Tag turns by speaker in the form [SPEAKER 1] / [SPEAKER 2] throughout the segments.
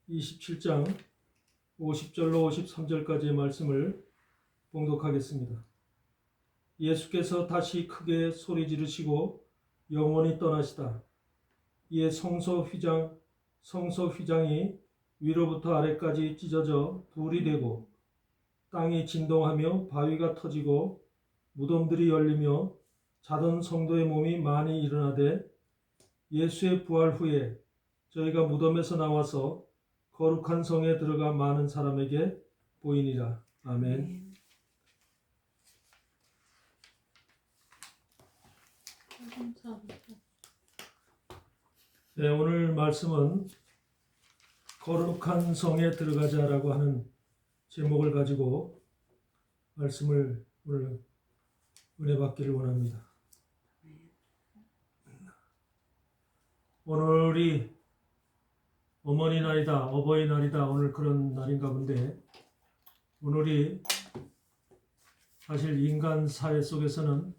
[SPEAKER 1] 27장 50절로 53절까지의 말씀을 봉독하겠습니다. 예수께서 다시 크게 소리 지르시고 영원히 떠나시다. 이에 성소 휘장이 위로부터 아래까지 찢어져 둘이 되고 땅이 진동하며 바위가 터지고 무덤들이 열리며 자던 성도의 몸이 많이 일어나되 예수의 부활 후에 저희가 무덤에서 나와서 거룩한 성에 들어가 많은 사람에게 보이니라. 아멘. 네, 오늘 말씀은 거룩한 성에 들어가자라고 하는 제목을 가지고 말씀을 오늘 은혜 받기를 원합니다. 오늘이 어머니날이다, 어버이날이다, 오늘 그런 날인가 본데, 오늘이 사실 인간 사회 속에서는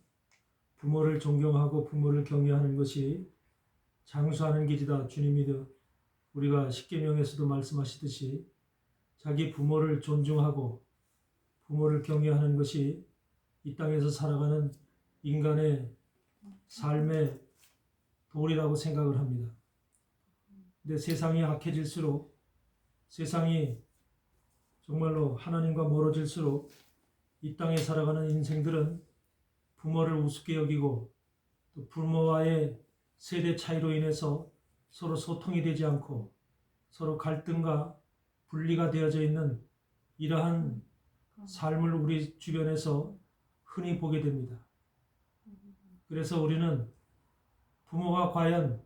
[SPEAKER 1] 부모를 존경하고 부모를 경외하는 것이 장수하는 길이다. 주님이 우리가 십계명에서도 말씀하시듯이 자기 부모를 존중하고 부모를 경외하는 것이 이 땅에서 살아가는 인간의 삶의 도리라고 생각을 합니다. 근데 세상이 악해질수록, 세상이 정말로 하나님과 멀어질수록 이 땅에 살아가는 인생들은 부모를 우습게 여기고 또 부모와의 세대 차이로 인해서 서로 소통이 되지 않고 서로 갈등과 분리가 되어져 있는 이러한 삶을 우리 주변에서 흔히 보게 됩니다. 그래서 우리는 부모가 과연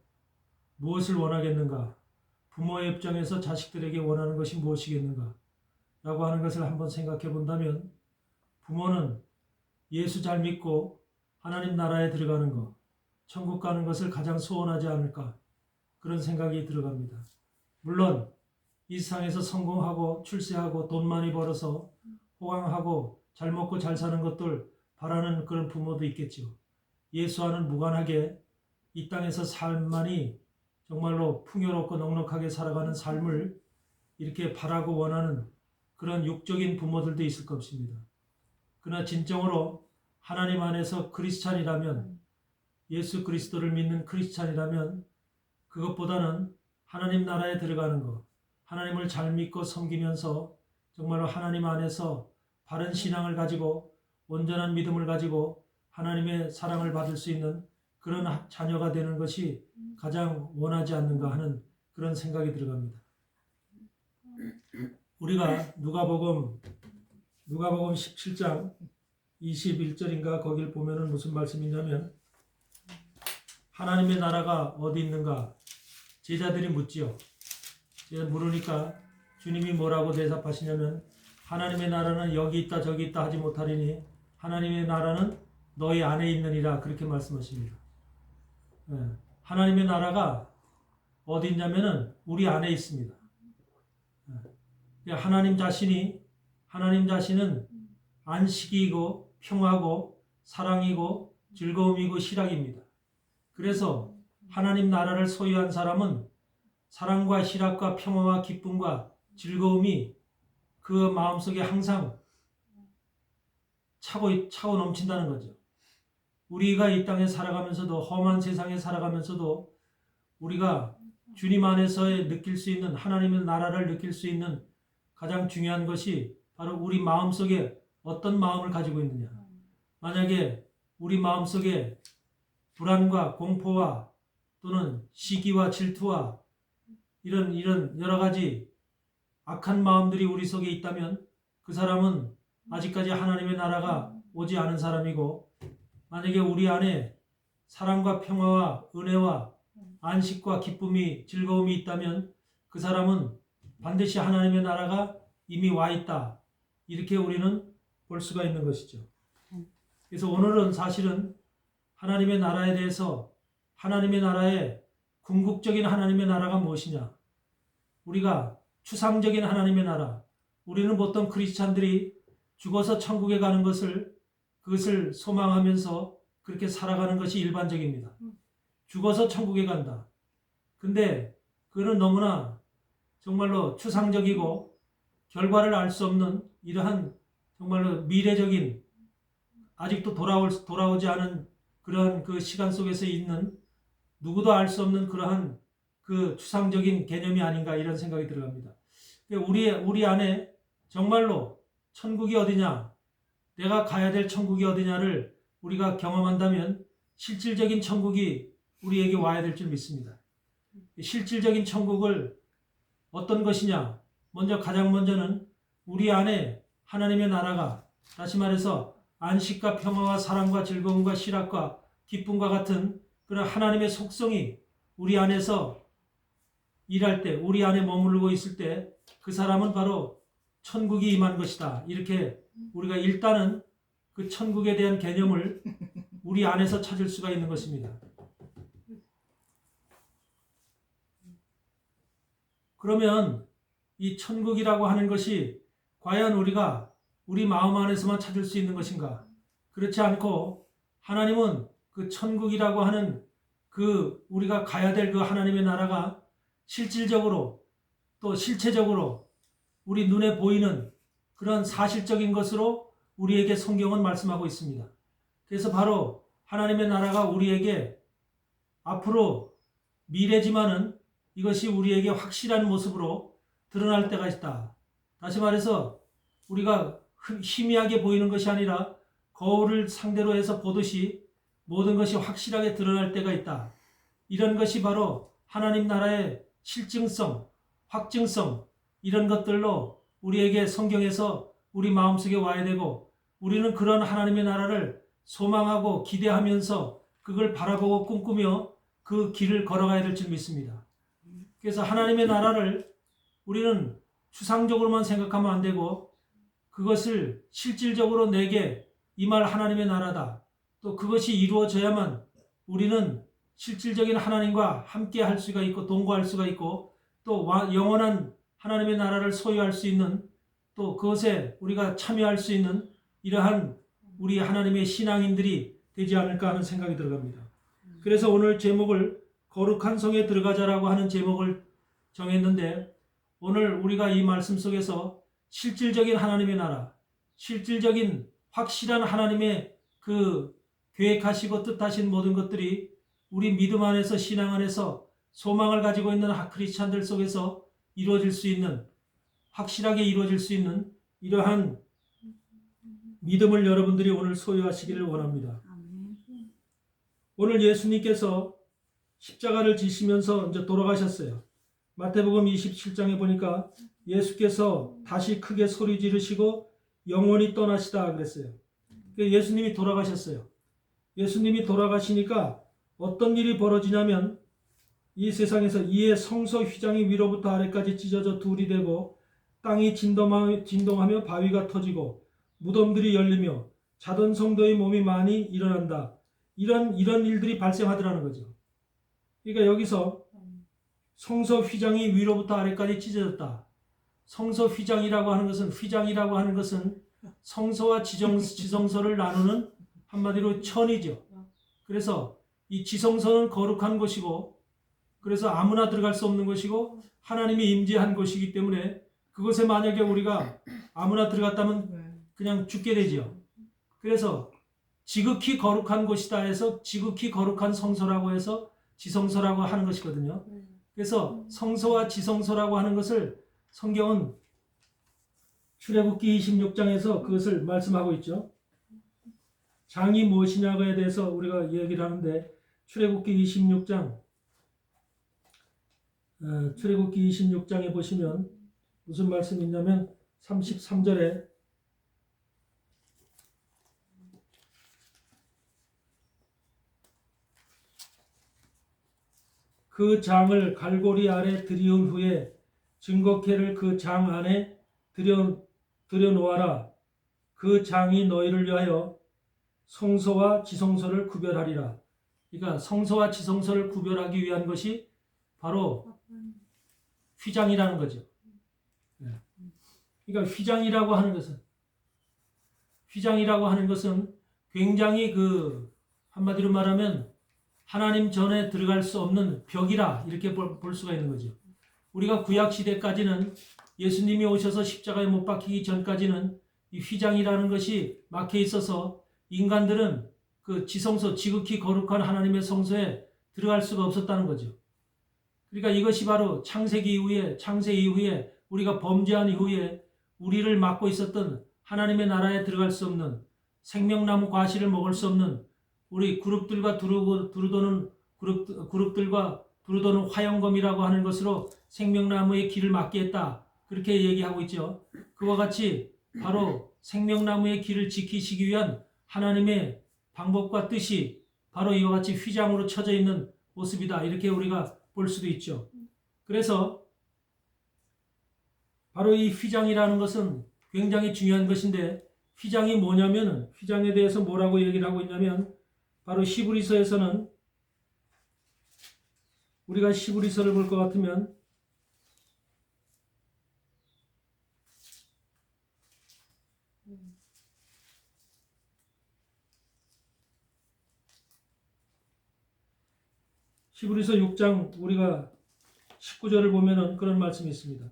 [SPEAKER 1] 무엇을 원하겠는가? 부모의 입장에서 자식들에게 원하는 것이 무엇이겠는가? 라고 하는 것을 한번 생각해 본다면 부모는 예수 잘 믿고 하나님 나라에 들어가는 것, 천국 가는 것을 가장 소원하지 않을까? 그런 생각이 들어갑니다. 물론 이 세상에서 성공하고 출세하고 돈 많이 벌어서 호강하고 잘 먹고 잘 사는 것들 바라는 그런 부모도 있겠죠. 예수와는 무관하게 이 땅에서 삶만이 정말로 풍요롭고 넉넉하게 살아가는 삶을 이렇게 바라고 원하는 그런 육적인 부모들도 있을 것입니다. 그러나 진정으로 하나님 안에서 크리스찬이라면, 예수 그리스도를 믿는 크리스찬이라면 그것보다는 하나님 나라에 들어가는 것, 하나님을 잘 믿고 섬기면서 정말로 하나님 안에서 바른 신앙을 가지고 온전한 믿음을 가지고 하나님의 사랑을 받을 수 있는 그런 자녀가 되는 것이 가장 원하지 않는가 하는 그런 생각이 들어갑니다. 우리가 누가복음 17장 21절인가 거기를 보면은 무슨 말씀이냐면, 하나님의 나라가 어디 있는가 제자들이 묻지요. 제가 물으니까 주님이 뭐라고 대답하시냐면, 하나님의 나라는 여기 있다 저기 있다 하지 못하리니 하나님의 나라는 너희 안에 있느니라, 그렇게 말씀하십니다. 하나님의 나라가 어디 있냐면은 우리 안에 있습니다. 하나님 자신은 안식이고 평화고 사랑이고 즐거움이고 희락입니다. 그래서 하나님 나라를 소유한 사람은 사랑과 희락과 평화와 기쁨과 즐거움이 그 마음속에 항상 차고 넘친다는 거죠. 우리가 이 땅에 살아가면서도, 험한 세상에 살아가면서도 우리가 주님 안에서 느낄 수 있는, 하나님의 나라를 느낄 수 있는 가장 중요한 것이 바로 우리 마음속에 어떤 마음을 가지고 있느냐. 만약에 우리 마음속에 불안과 공포와 또는 시기와 질투와 이런 여러 가지 악한 마음들이 우리 속에 있다면 그 사람은 아직까지 하나님의 나라가 오지 않은 사람이고, 만약에 우리 안에 사랑과 평화와 은혜와 안식과 기쁨이, 즐거움이 있다면 그 사람은 반드시 하나님의 나라가 이미 와 있다, 이렇게 우리는 볼 수가 있는 것이죠. 그래서 오늘은 사실은 하나님의 나라에 대해서, 하나님의 나라의 궁극적인 하나님의 나라가 무엇이냐, 우리가 추상적인 하나님의 나라, 우리는 보통 크리스찬들이 죽어서 천국에 가는 그것을 소망하면서 그렇게 살아가는 것이 일반적입니다. 죽어서 천국에 간다. 근데 그거는 너무나 정말로 추상적이고 결과를 알 수 없는 이러한 정말로 미래적인 아직도 돌아오지 않은 그러한 그 시간 속에서 있는 누구도 알 수 없는 그러한 그 추상적인 개념이 아닌가 이런 생각이 들어갑니다. 우리 안에 정말로 천국이 어디냐, 내가 가야 될 천국이 어디냐를 우리가 경험한다면 실질적인 천국이 우리에게 와야 될 줄 믿습니다. 실질적인 천국을 어떤 것이냐? 가장 먼저는 우리 안에 하나님의 나라가, 다시 말해서 안식과 평화와 사랑과 즐거움과 실학과 기쁨과 같은 그런 하나님의 속성이 우리 안에서 일할 때, 우리 안에 머무르고 있을 때 그 사람은 바로 천국이 임한 것이다. 이렇게 우리가 일단은 그 천국에 대한 개념을 우리 안에서 찾을 수가 있는 것입니다. 그러면 이 천국이라고 하는 것이 과연 우리가 우리 마음 안에서만 찾을 수 있는 것인가? 그렇지 않고 하나님은 그 천국이라고 하는 그 우리가 가야 될 그 하나님의 나라가 실질적으로 또 실체적으로 우리 눈에 보이는 그런 사실적인 것으로 우리에게 성경은 말씀하고 있습니다. 그래서 바로 하나님의 나라가 우리에게 앞으로 미래지만은 이것이 우리에게 확실한 모습으로 드러날 때가 있다. 다시 말해서 우리가 희미하게 보이는 것이 아니라 거울을 상대로 해서 보듯이 모든 것이 확실하게 드러날 때가 있다. 이런 것이 바로 하나님 나라의 실증성, 확증성 이런 것들로 우리에게 성경에서 우리 마음속에 와야 되고 우리는 그런 하나님의 나라를 소망하고 기대하면서 그걸 바라보고 꿈꾸며 그 길을 걸어가야 될 줄 믿습니다. 그래서 하나님의 나라를 우리는 추상적으로만 생각하면 안 되고 그것을 실질적으로 내게 임할 하나님의 나라다. 또 그것이 이루어져야만 우리는 실질적인 하나님과 함께 할 수가 있고 동거할 수가 있고 또 영원한 하나님의 나라를 소유할 수 있는 또 그것에 우리가 참여할 수 있는 이러한 우리 하나님의 신앙인들이 되지 않을까 하는 생각이 들어갑니다. 그래서 오늘 제목을 거룩한 성에 들어가자라고 하는 제목을 정했는데 오늘 우리가 이 말씀 속에서 실질적인 하나님의 나라, 실질적인 확실한 하나님의 그 계획하시고 뜻하신 모든 것들이 우리 믿음 안에서 신앙 안에서 소망을 가지고 있는 크리스찬들 속에서 이루어질 수 있는 확실하게 이루어질 수 있는 이러한 믿음을 여러분들이 오늘 소유하시기를 원합니다. 오늘 예수님께서 십자가를 지시면서 이제 돌아가셨어요. 마태복음 27장에 보니까 예수께서 다시 크게 소리 지르시고 영원히 떠나시다 그랬어요. 예수님이 돌아가셨어요. 예수님이 돌아가시니까 어떤 일이 벌어지냐면 이 세상에서 이에 성소 휘장이 위로부터 아래까지 찢어져 둘이 되고 땅이 진동하며 바위가 터지고 무덤들이 열리며 자던 성도의 몸이 많이 일어난다. 이런 일들이 발생하더라는 거죠. 그러니까 여기서 성소 휘장이 위로부터 아래까지 찢어졌다. 성소 휘장이라고 하는 것은 성소와 지성소를 나누는 한마디로 천이죠. 그래서 이 지성소는 거룩한 곳이고 그래서 아무나 들어갈 수 없는 곳이고 하나님이 임재한 곳이기 때문에 그곳에 만약에 우리가 아무나 들어갔다면 그냥 죽게 되죠. 그래서 지극히 거룩한 곳이다 해서 지극히 거룩한 성소라고 해서 지성소라고 하는 것이거든요. 그래서 성소와 지성소라고 하는 것을 성경은 출애굽기 26장에서 그것을 말씀하고 있죠. 장이 무엇이냐에 대해서 우리가 얘기를 하는데 출애굽기 26장에 보시면 무슨 말씀이 있냐면 33절에 그 장을 갈고리 아래 들이운 후에 증거캐를 그 장 안에 들여놓아라. 그 장이 너희를 위하여 성소와 지성소를 구별하리라. 그러니까 성소와 지성소를 구별하기 위한 것이 바로 휘장이라는 거죠. 그러니까 휘장이라고 하는 것은 굉장히 한마디로 말하면 하나님 전에 들어갈 수 없는 벽이라 이렇게 볼 수가 있는 거죠. 우리가 구약 시대까지는 예수님이 오셔서 십자가에 못 박히기 전까지는 이 휘장이라는 것이 막혀 있어서 인간들은 그 지성소, 지극히 거룩한 하나님의 성소에 들어갈 수가 없었다는 거죠. 그러니까 이것이 바로 창세 이후에 우리가 범죄한 이후에 우리를 막고 있었던 하나님의 나라에 들어갈 수 없는, 생명나무 과실을 먹을 수 없는 우리 그룹들과 두루도는 그룹들과 두루도는 화영검이라고 하는 것으로 생명나무의 길을 막게 했다. 그렇게 얘기하고 있죠. 그와 같이 바로 생명나무의 길을 지키시기 위한 하나님의 방법과 뜻이 바로 이와 같이 휘장으로 쳐져 있는 모습이다. 이렇게 우리가 볼 수도 있죠. 그래서 바로 이 휘장이라는 것은 굉장히 중요한 것인데, 휘장이 뭐냐면, 휘장에 대해서 뭐라고 얘기를 하고 있냐면, 바로 히브리서에서는, 우리가 히브리서를 볼 것 같으면 히브리서 6장 우리가 19절을 보면은 그런 말씀이 있습니다.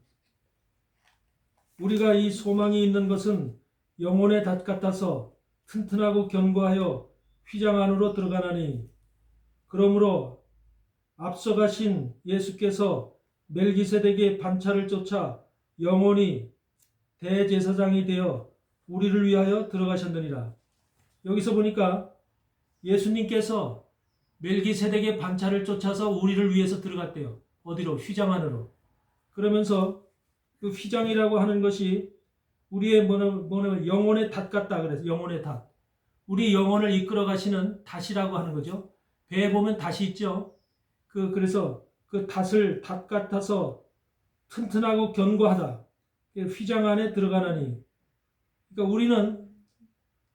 [SPEAKER 1] 우리가 이 소망이 있는 것은 영혼의 닷 같아서 튼튼하고 견고하여 휘장 안으로 들어가나니, 그러므로 앞서가신 예수께서 멜기세덱의 반차를 쫓아 영원히 대제사장이 되어 우리를 위하여 들어가셨느니라. 여기서 보니까 예수님께서 멜기세덱의 반차를 쫓아서 우리를 위해서 들어갔대요. 어디로? 휘장 안으로. 그러면서 그 휘장이라고 하는 것이 우리의 영혼의 닷 같다. 그래서 영혼의 닷. 우리 영혼을 이끌어 가시는 닷이라고 하는 거죠. 배에 보면 닷이 있죠. 그래서 그 닷 같아서 튼튼하고 견고하다. 휘장 안에 들어가나니.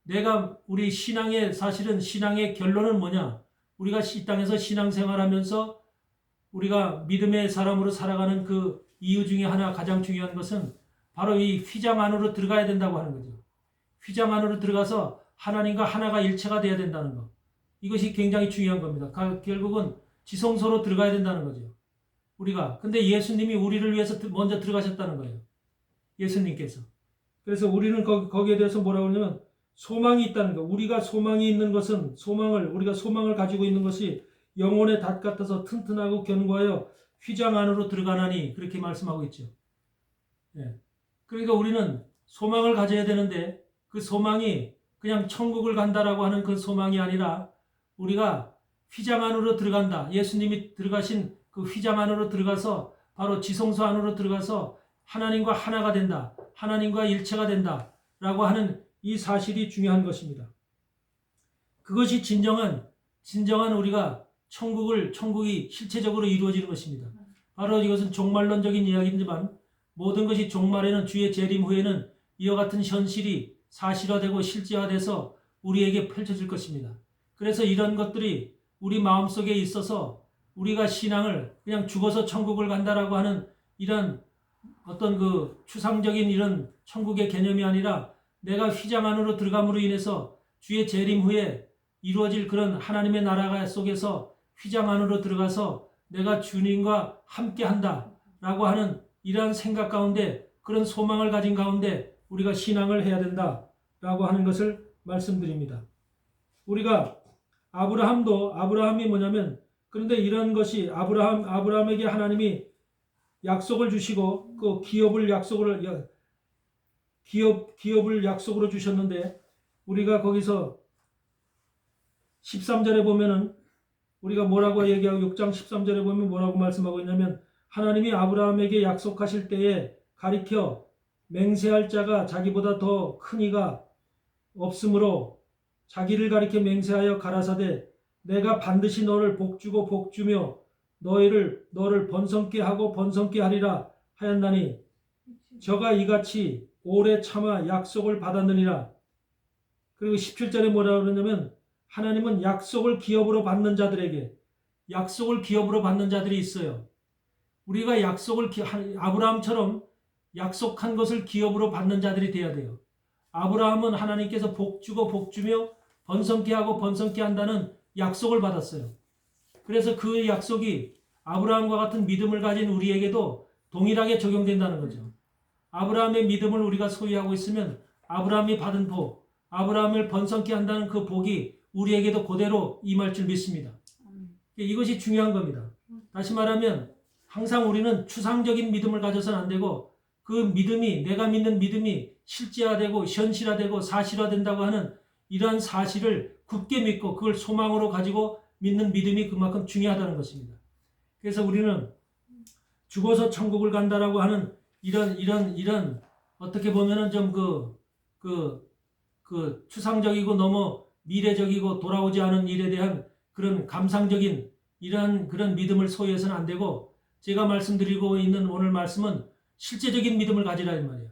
[SPEAKER 1] 그러니까 우리 신앙의, 사실은 신앙의 결론은 뭐냐? 우리가 이 땅에서 신앙생활하면서 우리가 믿음의 사람으로 살아가는 그 이유 중에 하나, 가장 중요한 것은 바로 이 휘장 안으로 들어가야 된다고 하는 거죠. 휘장 안으로 들어가서 하나님과 하나가 일체가 돼야 된다는 것. 이것이 굉장히 중요한 겁니다. 결국은 지성소로 들어가야 된다는 거죠. 우리가. 근데 예수님이 우리를 위해서 먼저 들어가셨다는 거예요. 예수님께서. 그래서 우리는 거기에 대해서 뭐라고 하냐면 소망이 있다는 거. 우리가 소망이 있는 것은 우리가 소망을 가지고 있는 것이 영혼의 닷 같아서 튼튼하고 견고하여 휘장 안으로 들어가나니, 그렇게 말씀하고 있죠. 예. 그러니까 우리는 소망을 가져야 되는데, 그 소망이 그냥 천국을 간다라고 하는 그 소망이 아니라 우리가 휘장 안으로 들어간다. 예수님이 들어가신 그 휘장 안으로 들어가서 바로 지성소 안으로 들어가서 하나님과 하나가 된다. 하나님과 일체가 된다. 라고 하는 이 사실이 중요한 것입니다. 그것이 진정한 우리가 천국이 실체적으로 이루어지는 것입니다. 바로 이것은 종말론적인 이야기이지만 모든 것이 종말에는, 주의 재림 후에는 이와 같은 현실이 사실화되고 실제화돼서 우리에게 펼쳐질 것입니다. 그래서 이런 것들이 우리 마음속에 있어서 우리가 신앙을 그냥 죽어서 천국을 간다라고 하는 이런 어떤 그 추상적인 이런 천국의 개념이 아니라, 내가 휘장 안으로 들어감으로 인해서 주의 재림 후에 이루어질 그런 하나님의 나라 속에서 휘장 안으로 들어가서 내가 주님과 함께 한다라고 하는 이러한 생각 가운데, 그런 소망을 가진 가운데 우리가 신앙을 해야 된다라고 하는 것을 말씀드립니다. 우리가 아브라함이 뭐냐면, 그런데 이런 것이 아브라함에게 하나님이 약속을 주시고 그 기업을 약속으로 주셨는데, 우리가 거기서 13절에 보면은 우리가 뭐라고 얘기하고, 6장 13절에 보면 뭐라고 말씀하고 있냐면, 하나님이 아브라함에게 약속하실 때에 가리켜 맹세할 자가 자기보다 더 큰 이가 없으므로 자기를 가리켜 맹세하여 가라사대 내가 반드시 너를 복주고 복주며 너를 번성케 하고 번성케 하리라 하였나니, 저가 이같이 오래 참아 약속을 받았느니라. 그리고 17절에 뭐라고 그러냐면, 하나님은 약속을 기업으로 받는 자들이 있어요. 우리가 아브라함처럼 약속한 것을 기업으로 받는 자들이 되어야 돼요. 아브라함은 하나님께서 복주고 복주며 번성케 하고 번성케 한다는 약속을 받았어요. 그래서 그 약속이 아브라함과 같은 믿음을 가진 우리에게도 동일하게 적용된다는 거죠. 아브라함의 믿음을 우리가 소유하고 있으면 아브라함이 받은 복, 아브라함을 번성케 한다는 그 복이 우리에게도 그대로 임할 줄 믿습니다. 이것이 중요한 겁니다. 다시 말하면 항상 우리는 추상적인 믿음을 가져서는 안 되고 그 믿음이, 내가 믿는 믿음이 실제화되고 현실화되고 사실화된다고 하는 이러한 사실을 굳게 믿고 그걸 소망으로 가지고 믿는 믿음이 그만큼 중요하다는 것입니다. 그래서 우리는 죽어서 천국을 간다라고 하는 이런 어떻게 보면은 좀 추상적이고 너무 미래적이고 돌아오지 않은 일에 대한 그런 감상적인 이러한 그런 믿음을 소유해서는 안 되고, 제가 말씀드리고 있는 오늘 말씀은 실제적인 믿음을 가지라는 말이에요.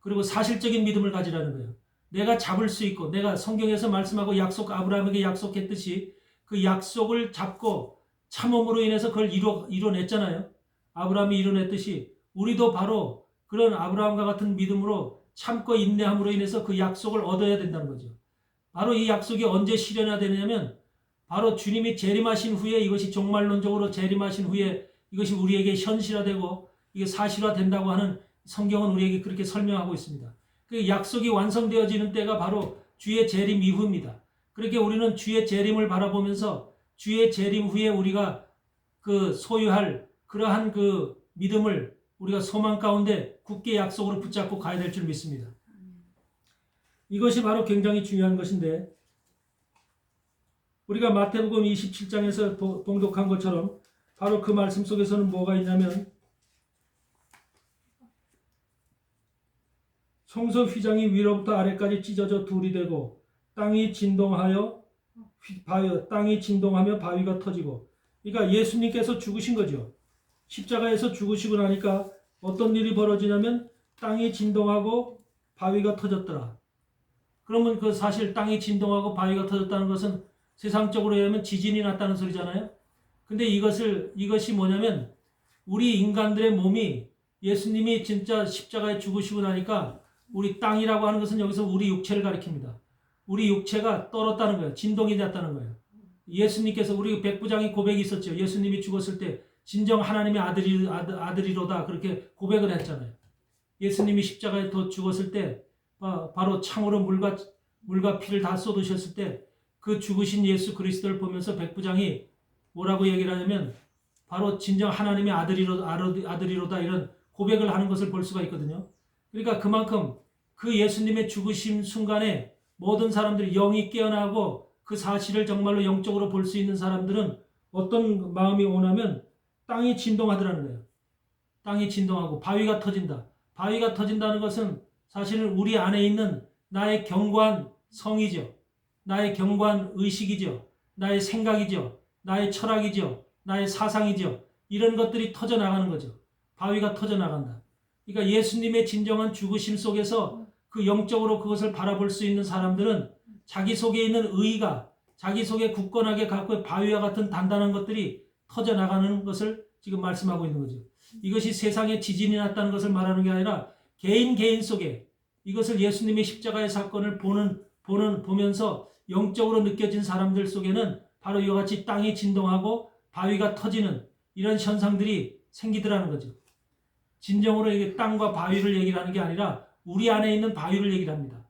[SPEAKER 1] 그리고 사실적인 믿음을 가지라는 거예요. 내가 잡을 수 있고, 내가 성경에서 말씀하고 아브라함에게 약속했듯이 그 약속을 잡고 참음으로 인해서 그걸 이뤄냈잖아요. 아브라함이 이뤄냈듯이 우리도 바로 그런 아브라함과 같은 믿음으로 참고 인내함으로 인해서 그 약속을 얻어야 된다는 거죠. 바로 이 약속이 언제 실현화되느냐면 바로 주님이 재림하신 후에, 이것이 종말론적으로 재림하신 후에 이것이 우리에게 현실화되고 이게 사실화된다고 하는 성경은 우리에게 그렇게 설명하고 있습니다. 그 약속이 완성되어지는 때가 바로 주의 재림 이후입니다. 그렇게 우리는 주의 재림을 바라보면서 주의 재림 후에 우리가 그 소유할 그러한 그 믿음을 우리가 소망 가운데 굳게 약속으로 붙잡고 가야 될 줄 믿습니다. 이것이 바로 굉장히 중요한 것인데, 우리가 마태복음 27장에서 봉독한 것처럼 바로 그 말씀 속에서는 뭐가 있냐면, 성소 휘장이 위로부터 아래까지 찢어져 둘이 되고 땅이 진동하며 바위가 터지고, 그러니까 예수님께서 죽으신 거죠. 십자가에서 죽으시고 나니까 어떤 일이 벌어지냐면 땅이 진동하고 바위가 터졌더라. 그러면 그 사실 땅이 진동하고 바위가 터졌다는 것은 세상적으로 하면 지진이 났다는 소리잖아요. 근데 이것이 뭐냐면 우리 인간들의 몸이, 예수님이 진짜 십자가에 죽으시고 나니까 우리 땅이라고 하는 것은 여기서 우리 육체를 가리킵니다. 우리 육체가 떨었다는 거예요. 진동이 났다는 거예요. 예수님께서, 우리 백부장이 고백이 있었죠. 예수님이 죽었을 때 진정 하나님의 아들이로다 그렇게 고백을 했잖아요. 예수님이 십자가에 죽었을 때 바로 창으로 물과 피를 다 쏟으셨을 때 그 죽으신 예수 그리스도를 보면서 백부장이 뭐라고 얘기를 하냐면 바로 진정 하나님의 아들이로다 이런 고백을 하는 것을 볼 수가 있거든요. 그러니까 그만큼 그 예수님의 죽으심 순간에 모든 사람들이 영이 깨어나고 그 사실을 정말로 영적으로 볼 수 있는 사람들은 어떤 마음이 오냐면 땅이 진동하더라는 거예요. 땅이 진동하고 바위가 터진다. 바위가 터진다는 것은 사실은 우리 안에 있는 나의 견고한 성이죠. 나의 견고한 의식이죠. 나의 생각이죠. 나의 철학이죠. 나의 사상이죠. 이런 것들이 터져나가는 거죠. 바위가 터져나간다. 그러니까 예수님의 진정한 죽으심 속에서 그 영적으로 그것을 바라볼 수 있는 사람들은 자기 속에 있는 의의가, 자기 속에 굳건하게 갖고 바위와 같은 단단한 것들이 터져나가는 것을 지금 말씀하고 있는 거죠. 이것이 세상에 지진이 났다는 것을 말하는 게 아니라 개인 속에 이것을 예수님의 십자가의 사건을 보면서 영적으로 느껴진 사람들 속에는 바로 이와 같이 땅이 진동하고 바위가 터지는 이런 현상들이 생기더라는 거죠. 진정으로 이게 땅과 바위를 얘기를 하는 게 아니라 우리 안에 있는 바위를 얘기를 합니다.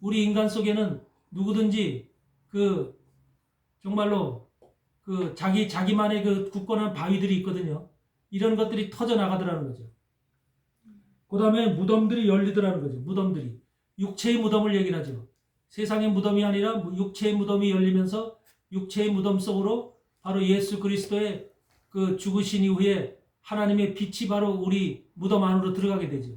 [SPEAKER 1] 우리 인간 속에는 누구든지 정말로 자기만의 굳건한 바위들이 있거든요. 이런 것들이 터져나가더라는 거죠. 그 다음에 무덤들이 열리더라는 거죠. 무덤들이. 육체의 무덤을 얘기를 하죠. 세상의 무덤이 아니라 육체의 무덤이 열리면서 육체의 무덤 속으로 바로 예수 그리스도의 그 죽으신 이후에 하나님의 빛이 바로 우리 무덤 안으로 들어가게 되죠.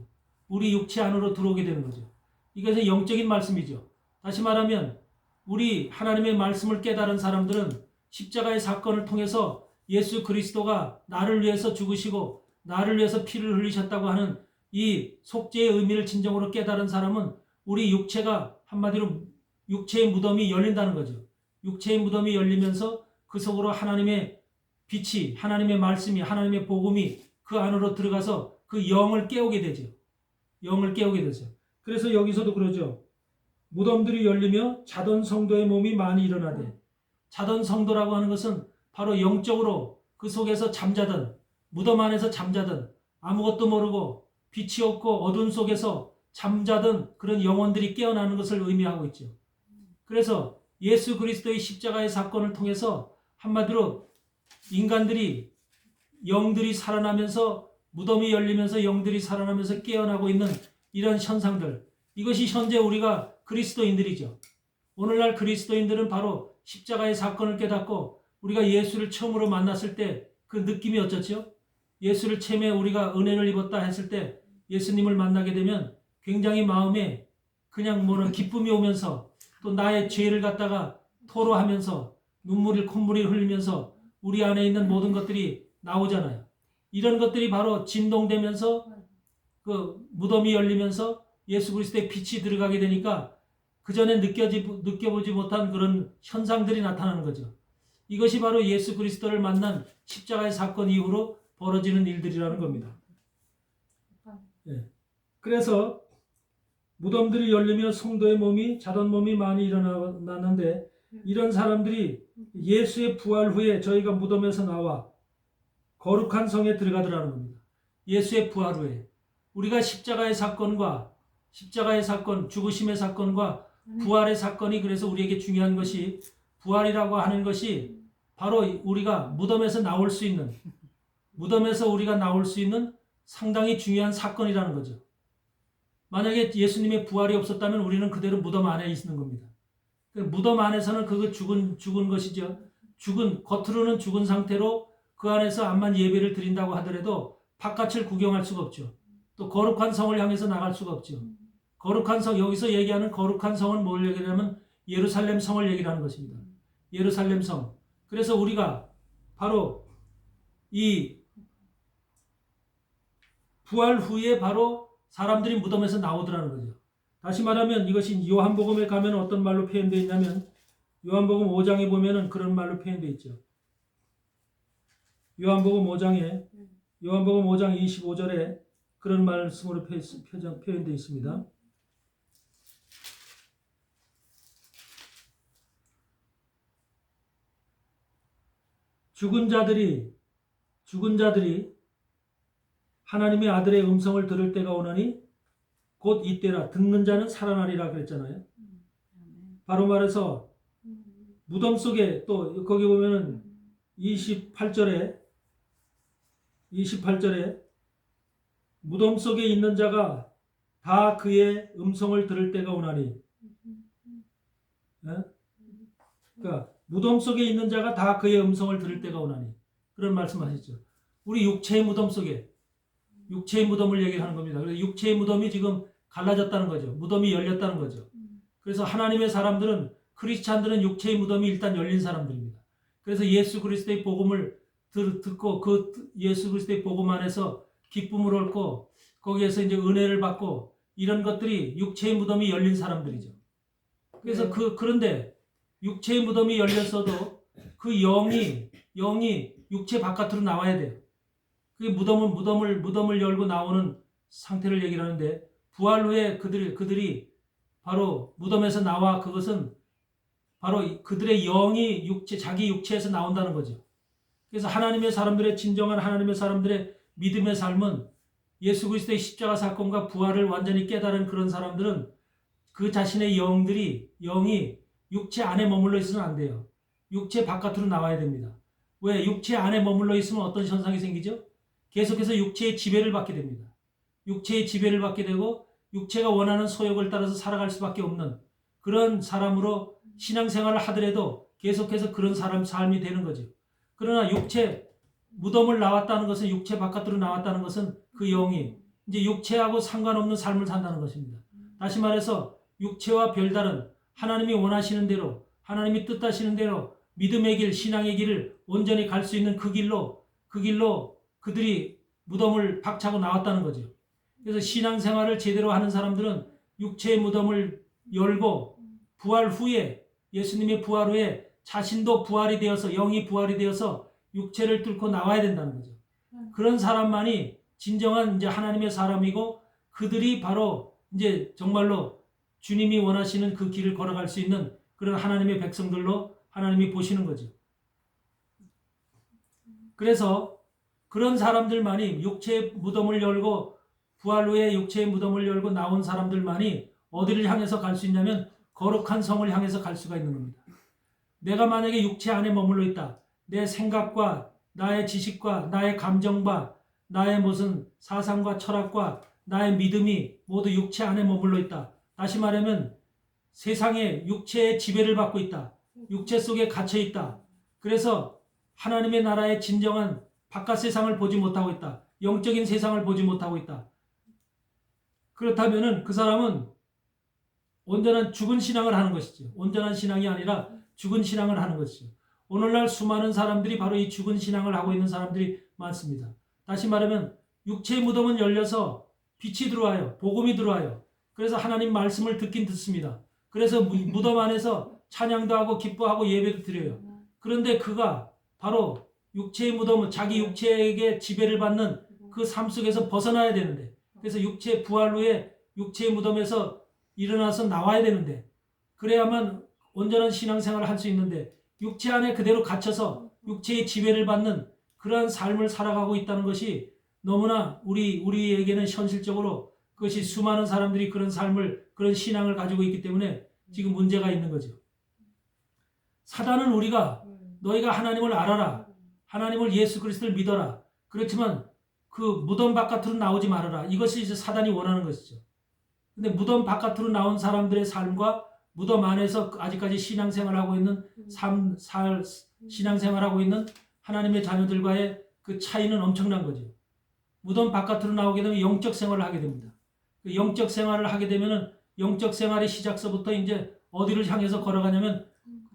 [SPEAKER 1] 우리 육체 안으로 들어오게 되는 거죠. 이것은 영적인 말씀이죠. 다시 말하면 우리 하나님의 말씀을 깨달은 사람들은 십자가의 사건을 통해서 예수 그리스도가 나를 위해서 죽으시고 나를 위해서 피를 흘리셨다고 하는 이 속죄의 의미를 진정으로 깨달은 사람은 우리 육체가 한마디로 육체의 무덤이 열린다는 거죠. 육체의 무덤이 열리면서 그 속으로 하나님의 빛이, 하나님의 말씀이, 하나님의 복음이 그 안으로 들어가서 그 영을 깨우게 되죠. 영을 깨우게 되죠. 그래서 여기서도 그러죠. 무덤들이 열리며 자던 성도의 몸이 많이 일어나되, 자던 성도라고 하는 것은 바로 영적으로 그 속에서 잠자던, 무덤 안에서 잠자던, 아무것도 모르고 빛이 없고 어둠 속에서 잠자던 그런 영혼들이 깨어나는 것을 의미하고 있죠. 그래서 예수 그리스도의 십자가의 사건을 통해서 한마디로 인간들이 영들이 살아나면서 무덤이 열리면서 영들이 살아나면서 깨어나고 있는 이런 현상들, 이것이 현재 우리가 그리스도인들이죠. 오늘날 그리스도인들은 바로 십자가의 사건을 깨닫고 우리가 예수를 처음으로 만났을 때 그 느낌이 어쩌죠? 예수를 처음에 우리가 은혜를 입었다 했을 때 예수님을 만나게 되면 굉장히 마음에 그냥 뭐는 기쁨이 오면서 또 나의 죄를 갖다가 토로하면서 눈물이 콧물이 흘리면서 우리 안에 있는 모든 것들이 나오잖아요. 이런 것들이 바로 진동되면서 그 무덤이 열리면서 예수 그리스도의 빛이 들어가게 되니까 그 전에 느껴보지 못한 그런 현상들이 나타나는 거죠. 이것이 바로 예수 그리스도를 만난 십자가의 사건 이후로 벌어지는 일들이라는 겁니다. 예. 그래서 무덤들이 열리며 성도의 몸이 자던 몸이 많이 일어났는데 이런 사람들이 예수의 부활 후에 저희가 무덤에서 나와 거룩한 성에 들어가더라는 겁니다. 예수의 부활 후에 우리가 십자가의 사건과 십자가의 사건, 죽으심의 사건과 부활의 사건이 그래서 우리에게 중요한 것이 부활이라고 하는 것이 바로 우리가 무덤에서 나올 수 있는 무덤에서 우리가 나올 수 있는 상당히 중요한 사건이라는 거죠. 만약에 예수님의 부활이 없었다면 우리는 그대로 무덤 안에 있는 겁니다. 무덤 안에서는 그거 죽은 것이죠. 겉으로는 죽은 상태로 그 안에서 암만 예배를 드린다고 하더라도 바깥을 구경할 수가 없죠. 또 거룩한 성을 향해서 나갈 수가 없죠. 거룩한 성, 여기서 얘기하는 거룩한 성은 뭘 얘기하냐면 예루살렘 성을 얘기하는 것입니다. 예루살렘 성. 그래서 우리가 바로 이 부활 후에 바로 사람들이 무덤에서 나오더라는 거죠. 다시 말하면 이것이 요한복음에 가면 어떤 말로 표현되어 있냐면 요한복음 5장에 보면은 그런 말로 표현되어 있죠. 요한복음 5장 25절에 그런 말씀으로 표현되어 있습니다. 죽은 자들이 하나님의 아들의 음성을 들을 때가 오나니 곧 이때라. 듣는 자는 살아나리라 그랬잖아요. 바로 말해서 무덤 속에 또 거기 보면은 28절에 무덤 속에 있는 자가 다 그의 음성을 들을 때가 오나니. 그러니까 무덤 속에 있는 자가 다 그의 음성을 들을 때가 오나니. 그런 말씀하셨죠. 우리 육체의 무덤 속에 육체의 무덤을 얘기하는 겁니다. 그래서 육체의 무덤이 지금 갈라졌다는 거죠. 무덤이 열렸다는 거죠. 그래서 하나님의 사람들은 크리스찬들은 육체의 무덤이 일단 열린 사람들입니다. 그래서 예수 그리스도의 복음을 듣고 그 예수 그리스도의 복음 안에서 기쁨을 얻고 거기에서 이제 은혜를 받고 이런 것들이 육체의 무덤이 열린 사람들이죠. 그래서 그런데 육체의 무덤이 열렸어도 그 영이 육체 바깥으로 나와야 돼요. 그 무덤을 열고 나오는 상태를 얘기를 하는데 부활 후에 그들이 바로 무덤에서 나와 그것은 바로 그들의 영이 자기 육체에서 나온다는 거죠. 그래서 하나님의 사람들의 진정한 하나님의 사람들의 믿음의 삶은 예수 그리스도의 십자가 사건과 부활을 완전히 깨달은 그런 사람들은 그 자신의 영이 육체 안에 머물러 있으면 안 돼요. 육체 바깥으로 나와야 됩니다. 왜? 육체 안에 머물러 있으면 어떤 현상이 생기죠? 계속해서 육체의 지배를 받게 됩니다. 육체의 지배를 받게 되고 육체가 원하는 소욕을 따라서 살아갈 수밖에 없는 그런 사람으로 신앙생활을 하더라도 계속해서 그런 삶이 되는 거죠. 그러나 무덤을 나왔다는 것은 육체 바깥으로 나왔다는 것은 그 영이 이제 육체하고 상관없는 삶을 산다는 것입니다. 다시 말해서 육체와 별다른 하나님이 원하시는 대로 하나님이 뜻하시는 대로 믿음의 길, 신앙의 길을 온전히 갈 수 있는 그 길로 그들이 무덤을 박차고 나왔다는 거죠. 그래서 신앙생활을 제대로 하는 사람들은 육체의 무덤을 열고 부활 후에 예수님의 부활 후에 자신도 부활이 되어서 영이 부활이 되어서 육체를 뚫고 나와야 된다는 거죠. 그런 사람만이 진정한 이제 하나님의 사람이고 그들이 바로 이제 정말로 주님이 원하시는 그 길을 걸어갈 수 있는 그런 하나님의 백성들로 하나님이 보시는 거죠. 그래서 그런 사람들만이 육체의 무덤을 열고 부활 후에 육체의 무덤을 열고 나온 사람들만이 어디를 향해서 갈 수 있냐면 거룩한 성을 향해서 갈 수가 있는 겁니다. 내가 만약에 육체 안에 머물러 있다. 내 생각과 나의 지식과 나의 감정과 나의 무슨 사상과 철학과 나의 믿음이 모두 육체 안에 머물러 있다. 다시 말하면 세상에 육체의 지배를 받고 있다. 육체 속에 갇혀 있다. 그래서 하나님의 나라의 진정한 바깥 세상을 보지 못하고 있다. 영적인 세상을 보지 못하고 있다. 그렇다면 그 사람은 온전한 죽은 신앙을 하는 것이죠. 온전한 신앙이 아니라 죽은 신앙을 하는 것이죠. 오늘날 수많은 사람들이 바로 이 죽은 신앙을 하고 있는 사람들이 많습니다. 다시 말하면 육체의 무덤은 열려서 빛이 들어와요. 복음이 들어와요. 그래서 하나님 말씀을 듣긴 듣습니다. 그래서 무덤 안에서 찬양도 하고 기뻐하고 예배도 드려요. 그런데 그가 바로 육체의 무덤은 자기 육체에게 지배를 받는 그 삶 속에서 벗어나야 되는데, 그래서 육체 부활 후에 육체의 무덤에서 일어나서 나와야 되는데, 그래야만 온전한 신앙생활을 할 수 있는데 육체 안에 그대로 갇혀서 육체의 지배를 받는 그러한 삶을 살아가고 있다는 것이 너무나 우리에게는 현실적으로 그것이 수많은 사람들이 그런 삶을, 그런 신앙을 가지고 있기 때문에 지금 문제가 있는 거죠. 사단은 우리가 너희가 하나님을 알아라. 하나님을 예수 그리스도를 믿어라. 그렇지만 그 무덤 바깥으로 나오지 말아라. 이것이 이제 사단이 원하는 것이죠. 근데 무덤 바깥으로 나온 사람들의 삶과 무덤 안에서 아직까지 신앙생활하고 있는 신앙생활하고 있는 하나님의 자녀들과의 그 차이는 엄청난 거죠. 무덤 바깥으로 나오게 되면 영적 생활을 하게 됩니다. 그 영적 생활을 하게 되면은 영적 생활의 시작서부터 이제 어디를 향해서 걸어가냐면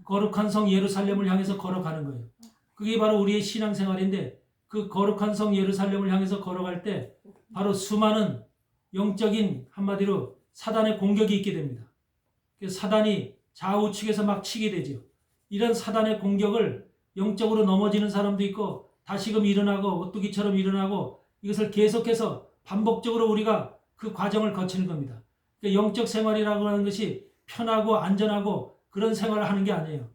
[SPEAKER 1] 거룩한 성 예루살렘을 향해서 걸어가는 거예요. 그게 바로 우리의 신앙생활인데, 그 거룩한 성 예루살렘을 향해서 걸어갈 때 바로 수많은 영적인, 한마디로 사단의 공격이 있게 됩니다. 사단이 좌우측에서 막 치게 되죠. 이런 사단의 공격을 영적으로 넘어지는 사람도 있고 다시금 일어나고 오뚜기처럼 일어나고, 이것을 계속해서 반복적으로 우리가 그 과정을 거치는 겁니다. 영적 생활이라고 하는 것이 편하고 안전하고 그런 생활을 하는 게 아니에요.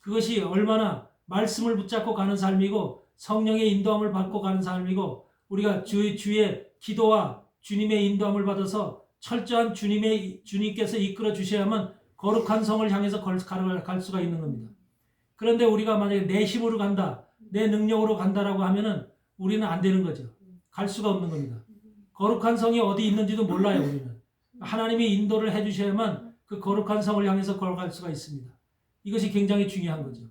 [SPEAKER 1] 그것이 얼마나 말씀을 붙잡고 가는 삶이고 성령의 인도함을 받고 가는 삶이고, 우리가 주의 기도와 주님의 인도함을 받아서 철저한 주님께서 이끌어 주셔야만 거룩한 성을 향해서 갈 수가 있는 겁니다. 그런데 우리가 만약에 내 힘으로 간다, 내 능력으로 간다라고 하면은 우리는 안 되는 거죠. 갈 수가 없는 겁니다. 거룩한 성이 어디 있는지도 몰라요, 우리는. 하나님이 인도를 해주셔야만 그 거룩한 성을 향해서 걸어갈 수가 있습니다. 이것이 굉장히 중요한 거죠.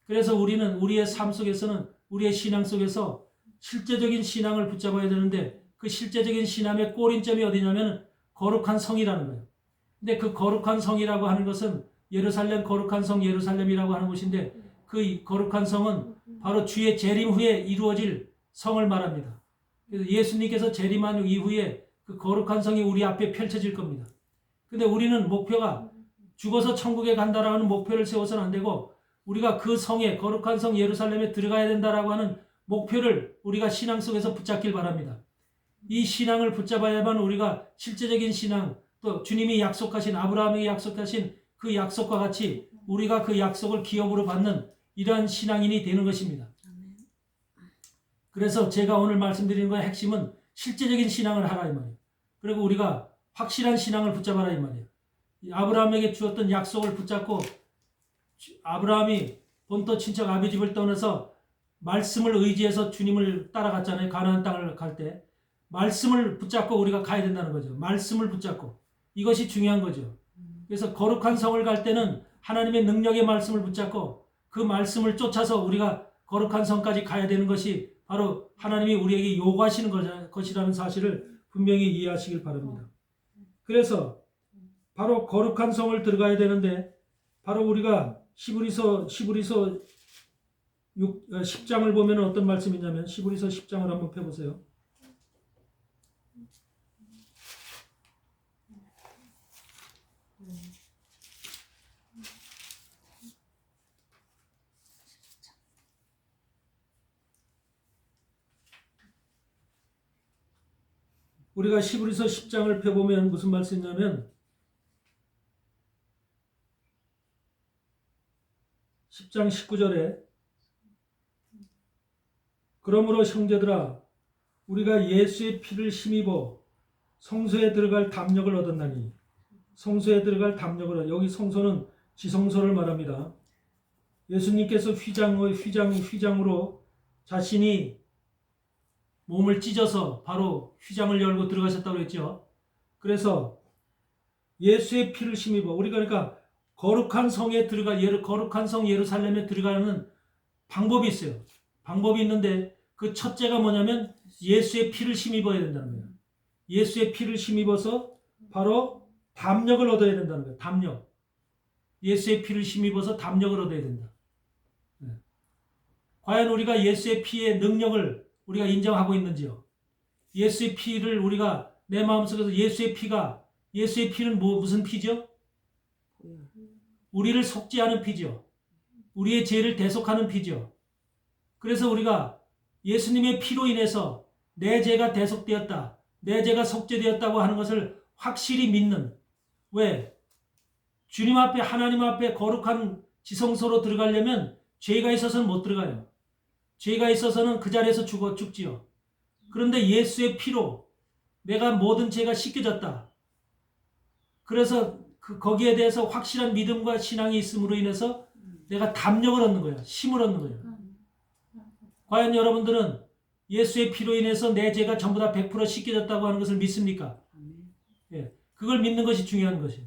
[SPEAKER 1] 그래서 우리는 우리의 삶 속에서는, 우리의 신앙 속에서 실제적인 신앙을 붙잡아야 되는데, 그 실제적인 신앙의 꼬린점이 어디냐면 거룩한 성이라는 거예요. 근데 그 거룩한 성이라고 하는 것은 예루살렘, 거룩한 성 예루살렘이라고 하는 곳인데, 그 거룩한 성은 바로 주의 재림 후에 이루어질 성을 말합니다. 그래서 예수님께서 재림한 이후에 그 거룩한 성이 우리 앞에 펼쳐질 겁니다. 근데 우리는 목표가 죽어서 천국에 간다라는 목표를 세워서는 안 되고, 우리가 그 성에, 거룩한 성 예루살렘에 들어가야 된다라고 하는 목표를 우리가 신앙 속에서 붙잡길 바랍니다. 이 신앙을 붙잡아야만 우리가 실제적인 신앙, 또 주님이 약속하신, 아브라함에게 약속하신 그 약속과 같이 우리가 그 약속을 기업으로 받는 이러한 신앙인이 되는 것입니다. 그래서 제가 오늘 말씀드리는 거의 핵심은 실제적인 신앙을 하라 이 말이에요. 그리고 우리가 확실한 신앙을 붙잡아라 이 말이에요. 아브라함에게 주었던 약속을 붙잡고, 아브라함이 본토 친척 아비 집을 떠나서 말씀을 의지해서 주님을 따라갔잖아요. 가나안 땅을 갈 때 말씀을 붙잡고 우리가 가야 된다는 거죠. 말씀을 붙잡고, 이것이 중요한 거죠. 그래서 거룩한 성을 갈 때는 하나님의 능력의 말씀을 붙잡고 그 말씀을 쫓아서 우리가 거룩한 성까지 가야 되는 것이 바로 하나님이 우리에게 요구하시는 것이라는 사실을 분명히 이해하시길 바랍니다. 그래서 바로 거룩한 성을 들어가야 되는데, 바로 우리가 히브리서 10장을 보면 어떤 말씀이냐면, 히브리서 10장을 한번 펴보세요. 우리가 히브리서 10장을 펴보면 무슨 말씀이냐면, 10장 19절에 그러므로 형제들아 우리가 예수의 피를 힘입어 성소에 들어갈 담력을 얻었나니 성소에 들어갈 담력을 여기 성소는 지성소를 말합니다. 예수님께서 휘장으로 자신이 몸을 찢어서 바로 휘장을 열고 들어가셨다고 했죠. 그래서 예수의 피를 힘입어 우리가 그러니까 거룩한 성에 거룩한 성 예루살렘에 들어가는 방법이 있어요. 방법이 있는데 그 첫째가 뭐냐면 예수의 피를 힘입어야 된다는 거예요. 예수의 피를 힘입어서 바로 담력을 얻어야 된다는 거예요. 담력. 예수의 피를 힘입어서 담력을 얻어야 된다. 네. 과연 우리가 예수의 피의 능력을 우리가 인정하고 있는지요? 예수의 피를 우리가 내 마음속에서 예수의 피는 무슨 피죠? 우리를 속죄하는 피죠. 우리의 죄를 대속하는 피죠. 그래서 우리가 예수님의 피로 인해서 내 죄가 대속되었다, 내 죄가 속죄되었다고 하는 것을 확실히 믿는, 왜? 주님 앞에 하나님 앞에 거룩한 지성소로 들어가려면 죄가 있어서는 못 들어가요. 죄가 있어서는 그 자리에서 죽지요. 그런데 예수의 피로 내가 모든 죄가 씻겨졌다. 그래서 거기에 대해서 확실한 믿음과 신앙이 있음으로 인해서 내가 담력을 얻는 거예요. 힘을 얻는 거예요. 과연 여러분들은 예수의 피로 인해서 내 죄가 전부 다 100% 씻겨졌다고 하는 것을 믿습니까? 예, 그걸 믿는 것이 중요한 것이에요.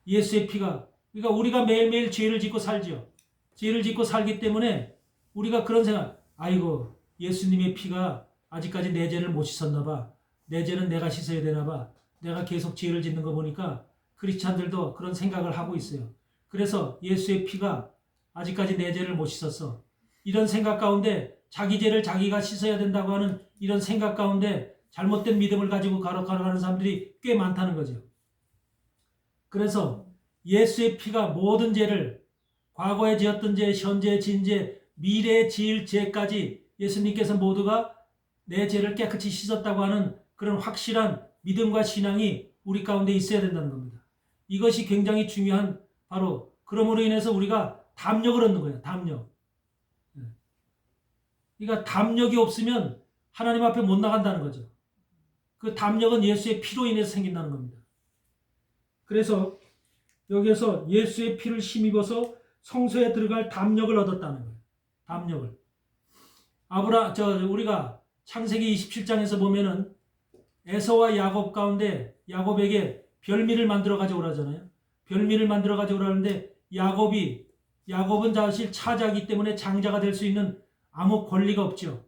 [SPEAKER 1] 예수의 피가, 그러니까 우리가 매일매일 죄를 짓고 살죠. 죄를 짓고 살기 때문에 우리가 그런 생각, 아이고 예수님의 피가 아직까지 내 죄를 못 씻었나 봐. 내 죄는 내가 씻어야 되나 봐. 내가 계속 죄를 짓는 거 보니까 크리스찬들도 그런 생각을 하고 있어요. 그래서 예수의 피가 아직까지 내 죄를 못 씻었어. 이런 생각 가운데 자기 죄를 자기가 씻어야 된다고 하는 이런 생각 가운데 잘못된 믿음을 가지고 가는 사람들이 꽤 많다는 거죠. 그래서 예수의 피가 모든 죄를, 과거에 지었던 죄, 현재 지은 죄, 미래에 지을 죄까지 예수님께서 모두가 내 죄를 깨끗이 씻었다고 하는 그런 확실한 믿음과 신앙이 우리 가운데 있어야 된다는 겁니다. 이것이 굉장히 중요한, 바로 그러므로 인해서 우리가 담력을 얻는 거예요. 담력. 그러니까 담력이 없으면 하나님 앞에 못 나간다는 거죠. 그 담력은 예수의 피로 인해서 생긴다는 겁니다. 그래서 여기에서 예수의 피를 힘입어서 성소에 들어갈 담력을 얻었다는 거예요. 담력을. 우리가 창세기 27장에서 보면은 에서와 야곱 가운데 야곱에게 별미를 만들어 가져오라잖아요. 별미를 만들어 가져오라는데 야곱은 사실 차자이기 때문에 장자가 될 수 있는 아무 권리가 없죠.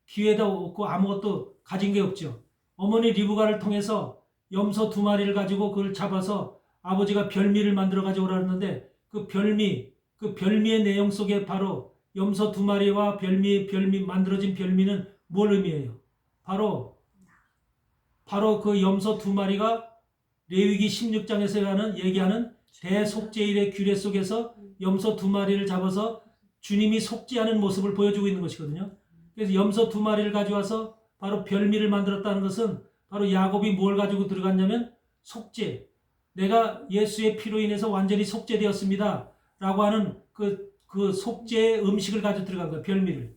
[SPEAKER 1] 기회도 없고 아무것도 가진 게 없죠. 어머니 리브가를 통해서 염소 2마리를 가지고 그걸 잡아서 아버지가 별미를 만들어 가져오라는데 그 별미의 내용 속에 바로 염소 2마리와 만들어진 별미는 뭘 의미해요? 바로 그 염소 2마리가 레위기 16장에서 얘기하는 대속죄일의 규례 속에서 염소 2마리를 잡아서 주님이 속죄하는 모습을 보여주고 있는 것이거든요. 그래서 염소 2마리를 가져와서 바로 별미를 만들었다는 것은 바로 야곱이 뭘 가지고 들어갔냐면 속죄. 내가 예수의 피로 인해서 완전히 속죄되었습니다. 라고 하는 그 속죄의 음식을 가지고 들어간 거예요. 별미를.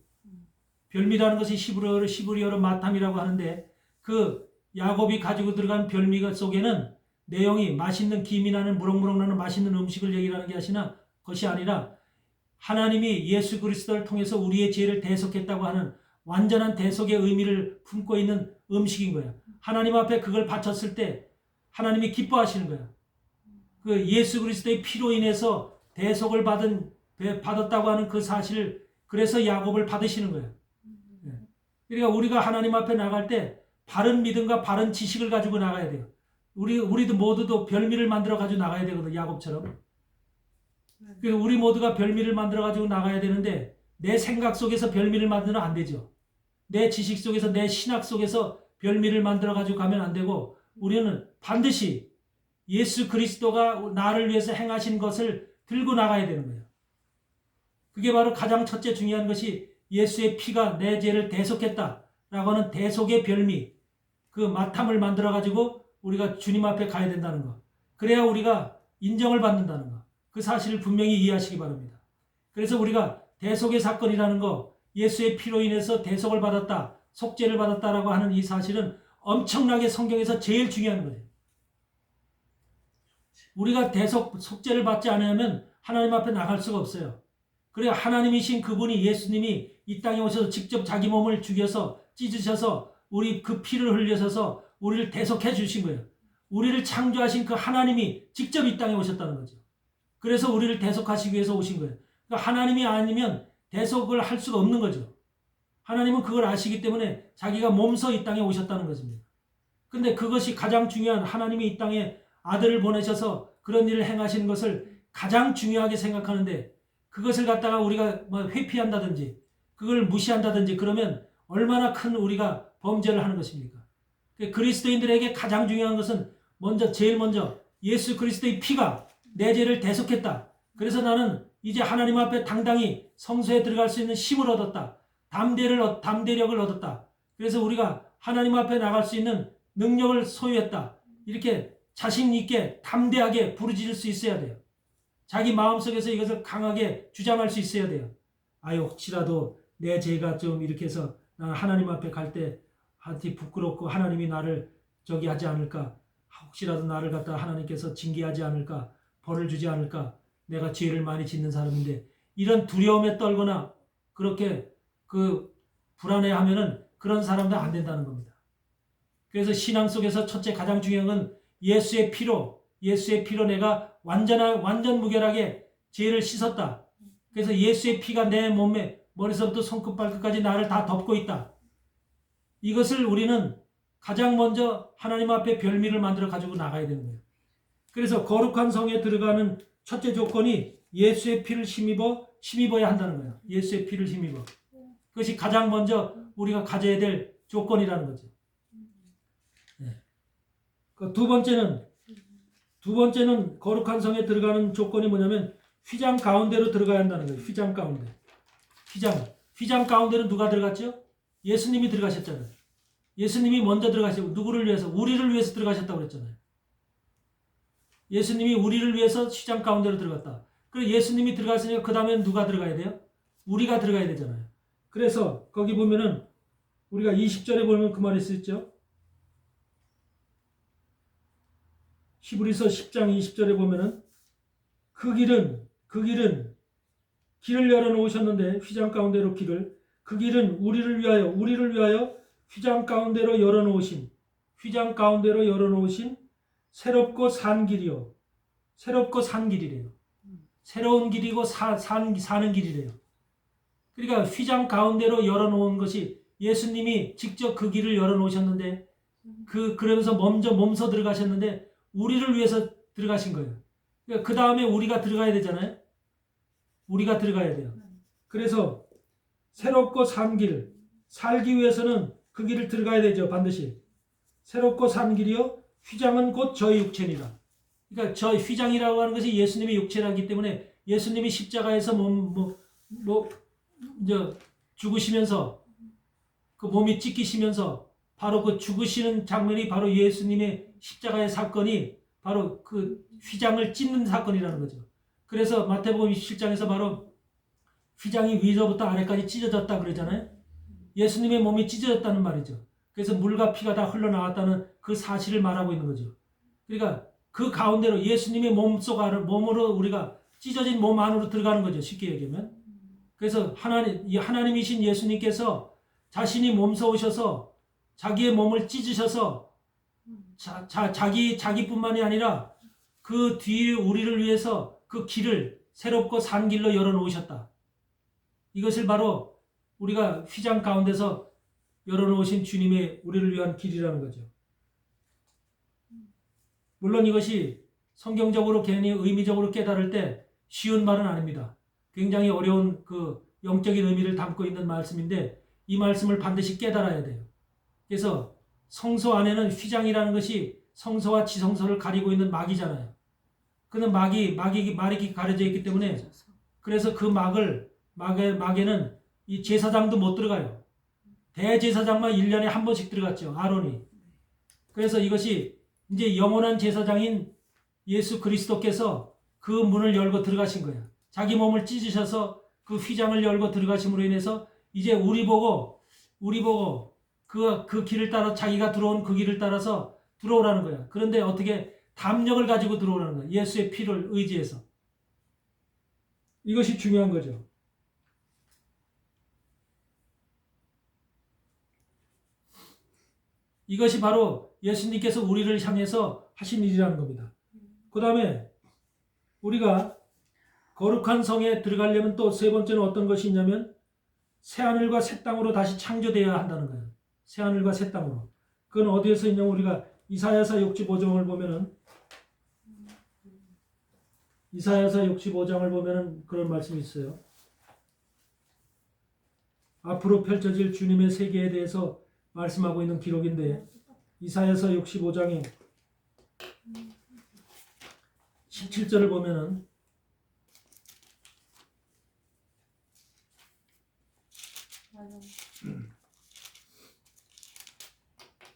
[SPEAKER 1] 별미라는 것이 시브리어로 마탐이라고 하는데 그 야곱이 가지고 들어간 별미 속에는 내용이 맛있는 김이 나는 무럭무럭 나는 맛있는 음식을 얘기하는 것이 아니라 하나님이 예수 그리스도를 통해서 우리의 죄를 대속했다고 하는 완전한 대속의 의미를 품고 있는 음식인 거예요. 하나님 앞에 그걸 바쳤을 때 하나님이 기뻐하시는 거예요. 그 예수 그리스도의 피로 인해서 대속을 받았다고 하는 그 사실을, 그래서 야곱을 받으시는 거예요. 그러니까 우리가 하나님 앞에 나갈 때 바른 믿음과 바른 지식을 가지고 나가야 돼요. 우리도 모두도 별미를 만들어 가지고 나가야 되거든요. 야곱처럼. 그래서 우리 모두가 별미를 만들어 가지고 나가야 되는데 내 생각 속에서 별미를 만들면 안 되죠. 내 지식 속에서, 내 신학 속에서 별미를 만들어 가지고 가면 안 되고, 우리는 반드시 예수 그리스도가 나를 위해서 행하신 것을 들고 나가야 되는 거예요. 그게 바로 가장 첫째 중요한 것이 예수의 피가 내 죄를 대속했다라고 하는 대속의 별미, 그 마탐을 만들어 가지고 우리가 주님 앞에 가야 된다는 거. 그래야 우리가 인정을 받는다는 거. 그 사실을 분명히 이해하시기 바랍니다. 그래서 우리가 대속의 사건이라는 거, 예수의 피로 인해서 대속을 받았다, 속죄를 받았다라고 하는 이 사실은 엄청나게 성경에서 제일 중요한 거예요. 우리가 속죄를 받지 않으면 하나님 앞에 나갈 수가 없어요. 그래 하나님이신 그분이 예수님이 이 땅에 오셔서 직접 자기 몸을 죽여서 찢으셔서 우리 그 피를 흘려서 우리를 대속해 주신 거예요. 우리를 창조하신 그 하나님이 직접 이 땅에 오셨다는 거죠. 그래서 우리를 대속하시기 위해서 오신 거예요. 그러니까 하나님이 아니면 대속을 할 수가 없는 거죠. 하나님은 그걸 아시기 때문에 자기가 몸소 이 땅에 오셨다는 것입니다. 근데 그것이 가장 중요한, 하나님이 이 땅에 아들을 보내셔서 그런 일을 행하시는 것을 가장 중요하게 생각하는데, 그것을 갖다가 우리가 회피한다든지 그걸 무시한다든지 그러면 얼마나 큰 우리가 범죄를 하는 것입니까? 그리스도인들에게 가장 중요한 것은 제일 먼저 예수 그리스도의 피가 내 죄를 대속했다. 그래서 나는 이제 하나님 앞에 당당히 성소에 들어갈 수 있는 힘을 얻었다. 담대력을 얻었다. 그래서 우리가 하나님 앞에 나갈 수 있는 능력을 소유했다. 이렇게 자신 있게 담대하게 부르짖을 수 있어야 돼요. 자기 마음속에서 이것을 강하게 주장할 수 있어야 돼요. 혹시라도 내 죄가 좀 이렇게 해서 나는 하나님 앞에 갈 때 한테 부끄럽고 하나님이 나를 하지 않을까, 혹시라도 나를 갖다 하나님께서 징계하지 않을까, 벌을 주지 않을까, 내가 죄를 많이 짓는 사람인데, 이런 두려움에 떨거나 그렇게 불안해하면은 그런 사람도 안 된다는 겁니다. 그래서 신앙 속에서 첫째 가장 중요한 건 예수의 피로 내가 완전 무결하게 죄를 씻었다. 그래서 예수의 피가 내 몸에 머리서부터 손끝 발끝까지 나를 다 덮고 있다. 이것을 우리는 가장 먼저 하나님 앞에 별미를 만들어 가지고 나가야 되는 거예요. 그래서 거룩한 성에 들어가는 첫째 조건이 예수의 피를 힘입어야 한다는 거예요. 예수의 피를 힘입어. 그것이 가장 먼저 우리가 가져야 될 조건이라는 거죠. 네. 두 번째는 거룩한 성에 들어가는 조건이 뭐냐면 휘장 가운데로 들어가야 한다는 거예요. 휘장 가운데. 휘장 가운데는 누가 들어갔죠? 예수님이 들어가셨잖아요. 예수님이 먼저 들어가시고, 누구를 위해서? 우리를 위해서 들어가셨다고 그랬잖아요. 예수님이 우리를 위해서 휘장 가운데로 들어갔다. 그리고 예수님이 들어갔으니까 그 다음에 누가 들어가야 돼요? 우리가 들어가야 되잖아요. 그래서 거기 보면은 우리가 20절에 보면 그 말이 쓰였죠. 히브리서 10장 20절에 보면은 그 길은 열어놓으셨는데, 휘장 가운데로 그 길은 우리를 위하여 휘장 가운데로 열어놓으신 새롭고 산 길이요. 새롭고 산 길이래요. 새로운 길이고 사는 길이래요. 그러니까 휘장 가운데로 열어놓은 것이 예수님이 직접 그 길을 열어놓으셨는데, 그러면서 먼저 몸소 들어가셨는데 우리를 위해서 들어가신 거예요. 그러니까 그 다음에 우리가 들어가야 되잖아요. 우리가 들어가야 돼요. 그래서 새롭고 산 길, 살기 위해서는 그 길을 들어가야 되죠. 반드시. 새롭고 산 길이요. 휘장은 곧 저의 육체니라. 그러니까 저 휘장이라고 하는 것이 예수님의 육체라기 때문에 예수님이 십자가에서 죽으시면서 그 몸이 찢기시면서 바로 그 죽으시는 장면이 바로 예수님의 십자가의 사건이 바로 그 휘장을 찢는 사건이라는 거죠. 그래서 마태복음 27장에서 바로 휘장이 위로부터 아래까지 찢어졌다 그러잖아요. 예수님의 몸이 찢어졌다는 말이죠. 그래서 물과 피가 다 흘러나왔다는 그 사실을 말하고 있는 거죠. 그러니까 그 가운데로 예수님의 몸으로 우리가 찢어진 몸 안으로 들어가는 거죠. 쉽게 얘기하면. 그래서 하나님이신 예수님께서 자신이 몸소 오셔서 자기의 몸을 찢으셔서 자기뿐만이 아니라 그 뒤에 우리를 위해서 그 길을 새롭고 산 길로 열어놓으셨다. 이것을 바로 우리가 휘장 가운데서 열어놓으신 주님의 우리를 위한 길이라는 거죠. 물론 이것이 성경적으로 괜히 의미적으로 깨달을 때 쉬운 말은 아닙니다. 굉장히 어려운 그 영적인 의미를 담고 있는 말씀인데 이 말씀을 반드시 깨달아야 돼요. 그래서 성소 안에는 휘장이라는 것이 성소와 지성소를 가리고 있는 막이잖아요. 그는 막이 가려져 있기 때문에 그래서 그 막에는 이 제사장도 못 들어가요. 대제사장만 1년에 한 번씩 들어갔죠. 아론이. 그래서 이것이 이제 영원한 제사장인 예수 그리스도께서 그 문을 열고 들어가신 거예요. 자기 몸을 찢으셔서 그 휘장을 열고 들어가심으로 인해서 이제 우리 보고 그 길을 따라 자기가 들어온 그 길을 따라서 들어오라는 거야. 그런데 어떻게 담력을 가지고 들어오라는 거야. 예수의 피를 의지해서. 이것이 중요한 거죠. 이것이 바로 예수님께서 우리를 향해서 하신 일이라는 겁니다. 그 다음에 우리가 거룩한 성에 들어가려면 또 세 번째는 어떤 것이 있냐면 새하늘과 새 땅으로 다시 창조되어야 한다는 거예요. 새하늘과 새 땅으로. 그건 어디에서 있냐면 우리가 이사야서 65장을 보면은 이사야서 65장을 보면은 그런 말씀이 있어요. 앞으로 펼쳐질 주님의 세계에 대해서 말씀하고 있는 기록인데 이사야서 65장에 17절을 보면은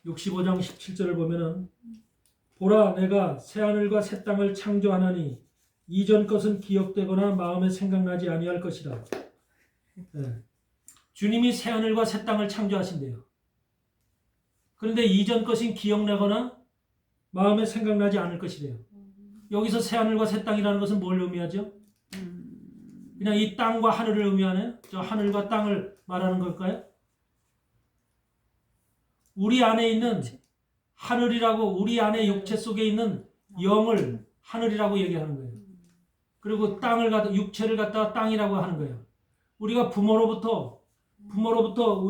[SPEAKER 1] 65장 17절을 보면은 보라 내가 새하늘과 새 땅을 창조하나니 이전 것은 기억되거나 마음에 생각나지 아니할 것이라. 네. 주님이 새하늘과 새 땅을 창조하신대요. 그런데 이전 것은 기억나거나 마음에 생각나지 않을 것이래요. 여기서 새하늘과 새 땅이라는 것은 뭘 의미하죠? 그냥 이 땅과 하늘을 의미하네? 저 하늘과 땅을 말하는 걸까요? 우리 안에 있는 하늘이라고, 우리 안에 육체 속에 있는 영을 하늘이라고 얘기하는 거예요. 그리고 땅을 갖다, 육체를 갖다가 땅이라고 하는 거예요. 우리가 부모로부터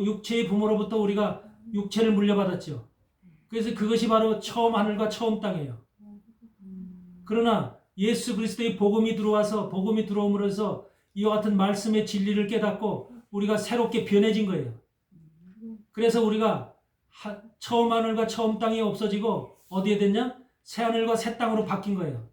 [SPEAKER 1] 육체의 부모로부터 우리가 육체를 물려받았죠. 그래서 그것이 바로 처음 하늘과 처음 땅이에요. 그러나 예수 그리스도의 복음이 들어옴으로 해서 이와 같은 말씀의 진리를 깨닫고 우리가 새롭게 변해진 거예요. 그래서 우리가 처음 하늘과 처음 땅이 없어지고 어디에 됐냐? 새 하늘과 새 땅으로 바뀐 거예요.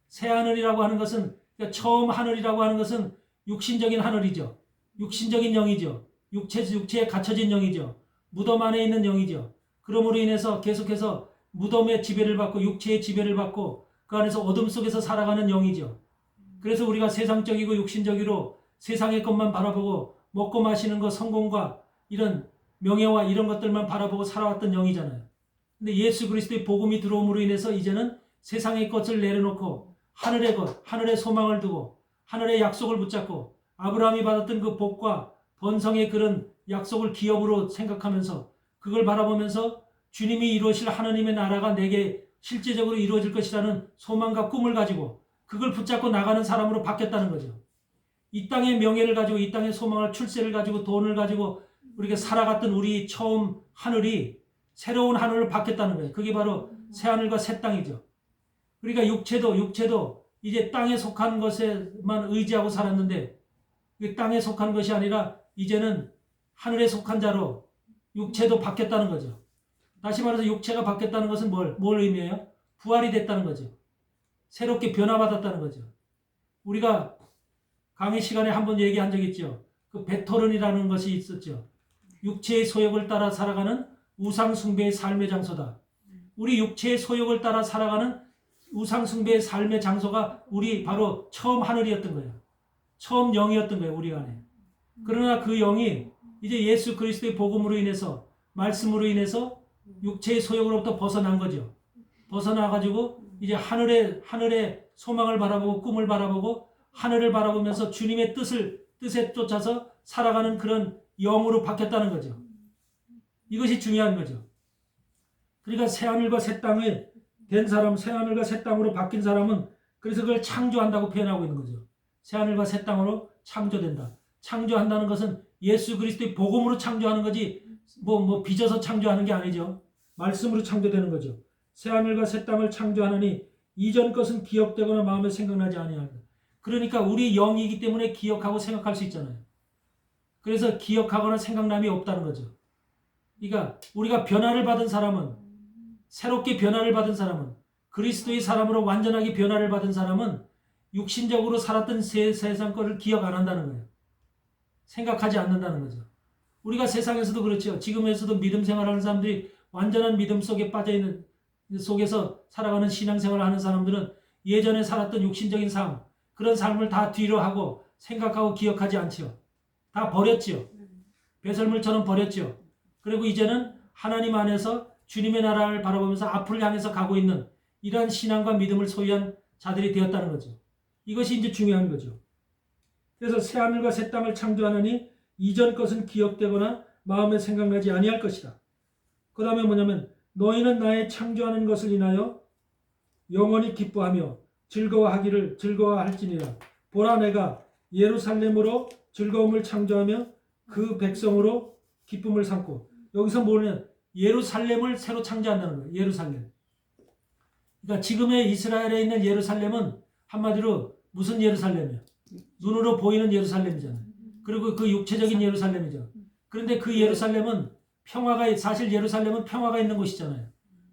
[SPEAKER 1] 새 하늘이라고 하는 것은, 그러니까 처음 하늘이라고 하는 것은 육신적인 하늘이죠. 육신적인 영이죠. 육체에 갇혀진 영이죠. 무덤 안에 있는 영이죠. 그러므로 인해서 계속해서 무덤의 지배를 받고 육체의 지배를 받고 그 안에서 어둠 속에서 살아가는 영이죠. 그래서 우리가 세상적이고 육신적으로 세상의 것만 바라보고 먹고 마시는 것, 성공과 이런 명예와 이런 것들만 바라보고 살아왔던 영이잖아요. 근데 예수 그리스도의 복음이 들어옴으로 인해서 이제는 세상의 것을 내려놓고 하늘의 것, 하늘의 소망을 두고 하늘의 약속을 붙잡고 아브라함이 받았던 그 복과 번성의 그런 약속을 기업으로 생각하면서 그걸 바라보면서 주님이 이루실 하나님의 나라가 내게 실제적으로 이루어질 것이라는 소망과 꿈을 가지고 그걸 붙잡고 나가는 사람으로 바뀌었다는 거죠. 이 땅의 명예를 가지고 이 땅의 소망을, 출세를 가지고 돈을 가지고 우리가 살아갔던 우리 처음 하늘이 새로운 하늘로 바뀌었다는 거예요. 그게 바로 새 하늘과 새 땅이죠. 그러니까 육체도 이제 땅에 속한 것에만 의지하고 살았는데 땅에 속한 것이 아니라 이제는 하늘에 속한 자로 육체도 바뀌었다는 거죠. 다시 말해서 육체가 바뀌었다는 것은 뭘 의미해요? 부활이 됐다는 거죠. 새롭게 변화받았다는 거죠. 우리가 강의 시간에 한번 얘기한 적 있죠. 그 베토른이라는 것이 있었죠. 육체의 소욕을 따라 살아가는 우상숭배의 삶의 장소다. 우리 육체의 소욕을 따라 살아가는 우상숭배의 삶의 장소가 우리 바로 처음 하늘이었던 거예요. 처음 영이었던 거예요. 우리 안에. 그러나 그 영이 이제 예수 그리스도의 복음으로 인해서, 말씀으로 인해서 육체의 소욕으로부터 벗어난 거죠. 벗어나가지고 이제 하늘의 소망을 바라보고 꿈을 바라보고 하늘을 바라보면서 주님의 뜻에 쫓아서 살아가는 그런 영으로 바뀌었다는 거죠. 이것이 중요한 거죠. 그러니까 새하늘과 새 땅에 된 사람, 새하늘과 새 땅으로 바뀐 사람은 그래서 그걸 창조한다고 표현하고 있는 거죠. 새하늘과 새 땅으로 창조된다. 창조한다는 것은 예수 그리스도의 복음으로 창조하는 거지 뭐 빚어서 창조하는 게 아니죠. 말씀으로 창조되는 거죠. 새하늘과 새 땅을 창조하느니 이전 것은 기억되거나 마음에 생각나지 아니하다. 그러니까 우리 영이기 때문에 기억하고 생각할 수 있잖아요. 그래서 기억하거나 생각남이 없다는 거죠. 그러니까 우리가 변화를 받은 사람은, 새롭게 변화를 받은 사람은, 그리스도의 사람으로 완전하게 변화를 받은 사람은 육신적으로 살았던 세상 거를 기억 안 한다는 거예요. 생각하지 않는다는 거죠. 우리가 세상에서도 그렇죠. 지금에서도 믿음 생활하는 사람들이 완전한 믿음 속에 빠져있는 속에서 살아가는 신앙생활을 하는 사람들은 예전에 살았던 육신적인 삶, 그런 삶을 다 뒤로 하고 생각하고 기억하지 않죠. 다 버렸죠. 배설물처럼 버렸죠. 그리고 이제는 하나님 안에서 주님의 나라를 바라보면서 앞을 향해서 가고 있는 이러한 신앙과 믿음을 소유한 자들이 되었다는 거죠. 이것이 이제 중요한 거죠. 그래서 새 하늘과 새 땅을 창조하느니 이전 것은 기억되거나 마음에 생각나지 아니할 것이다. 그 다음에 뭐냐면 너희는 나의 창조하는 것을 인하여 영원히 기뻐하며 즐거워할지니라. 보라 내가 예루살렘으로 즐거움을 창조하며 그 백성으로 기쁨을 삼고. 여기서 뭐냐면 예루살렘을 새로 창조한다는 거예요. 예루살렘. 그러니까 지금의 이스라엘에 있는 예루살렘은 한마디로 무슨 예루살렘이에요? 눈으로 보이는 예루살렘이잖아요. 그리고 그 육체적인 예루살렘이죠. 그런데 그 예루살렘은 사실 예루살렘은 평화가 있는 곳이잖아요.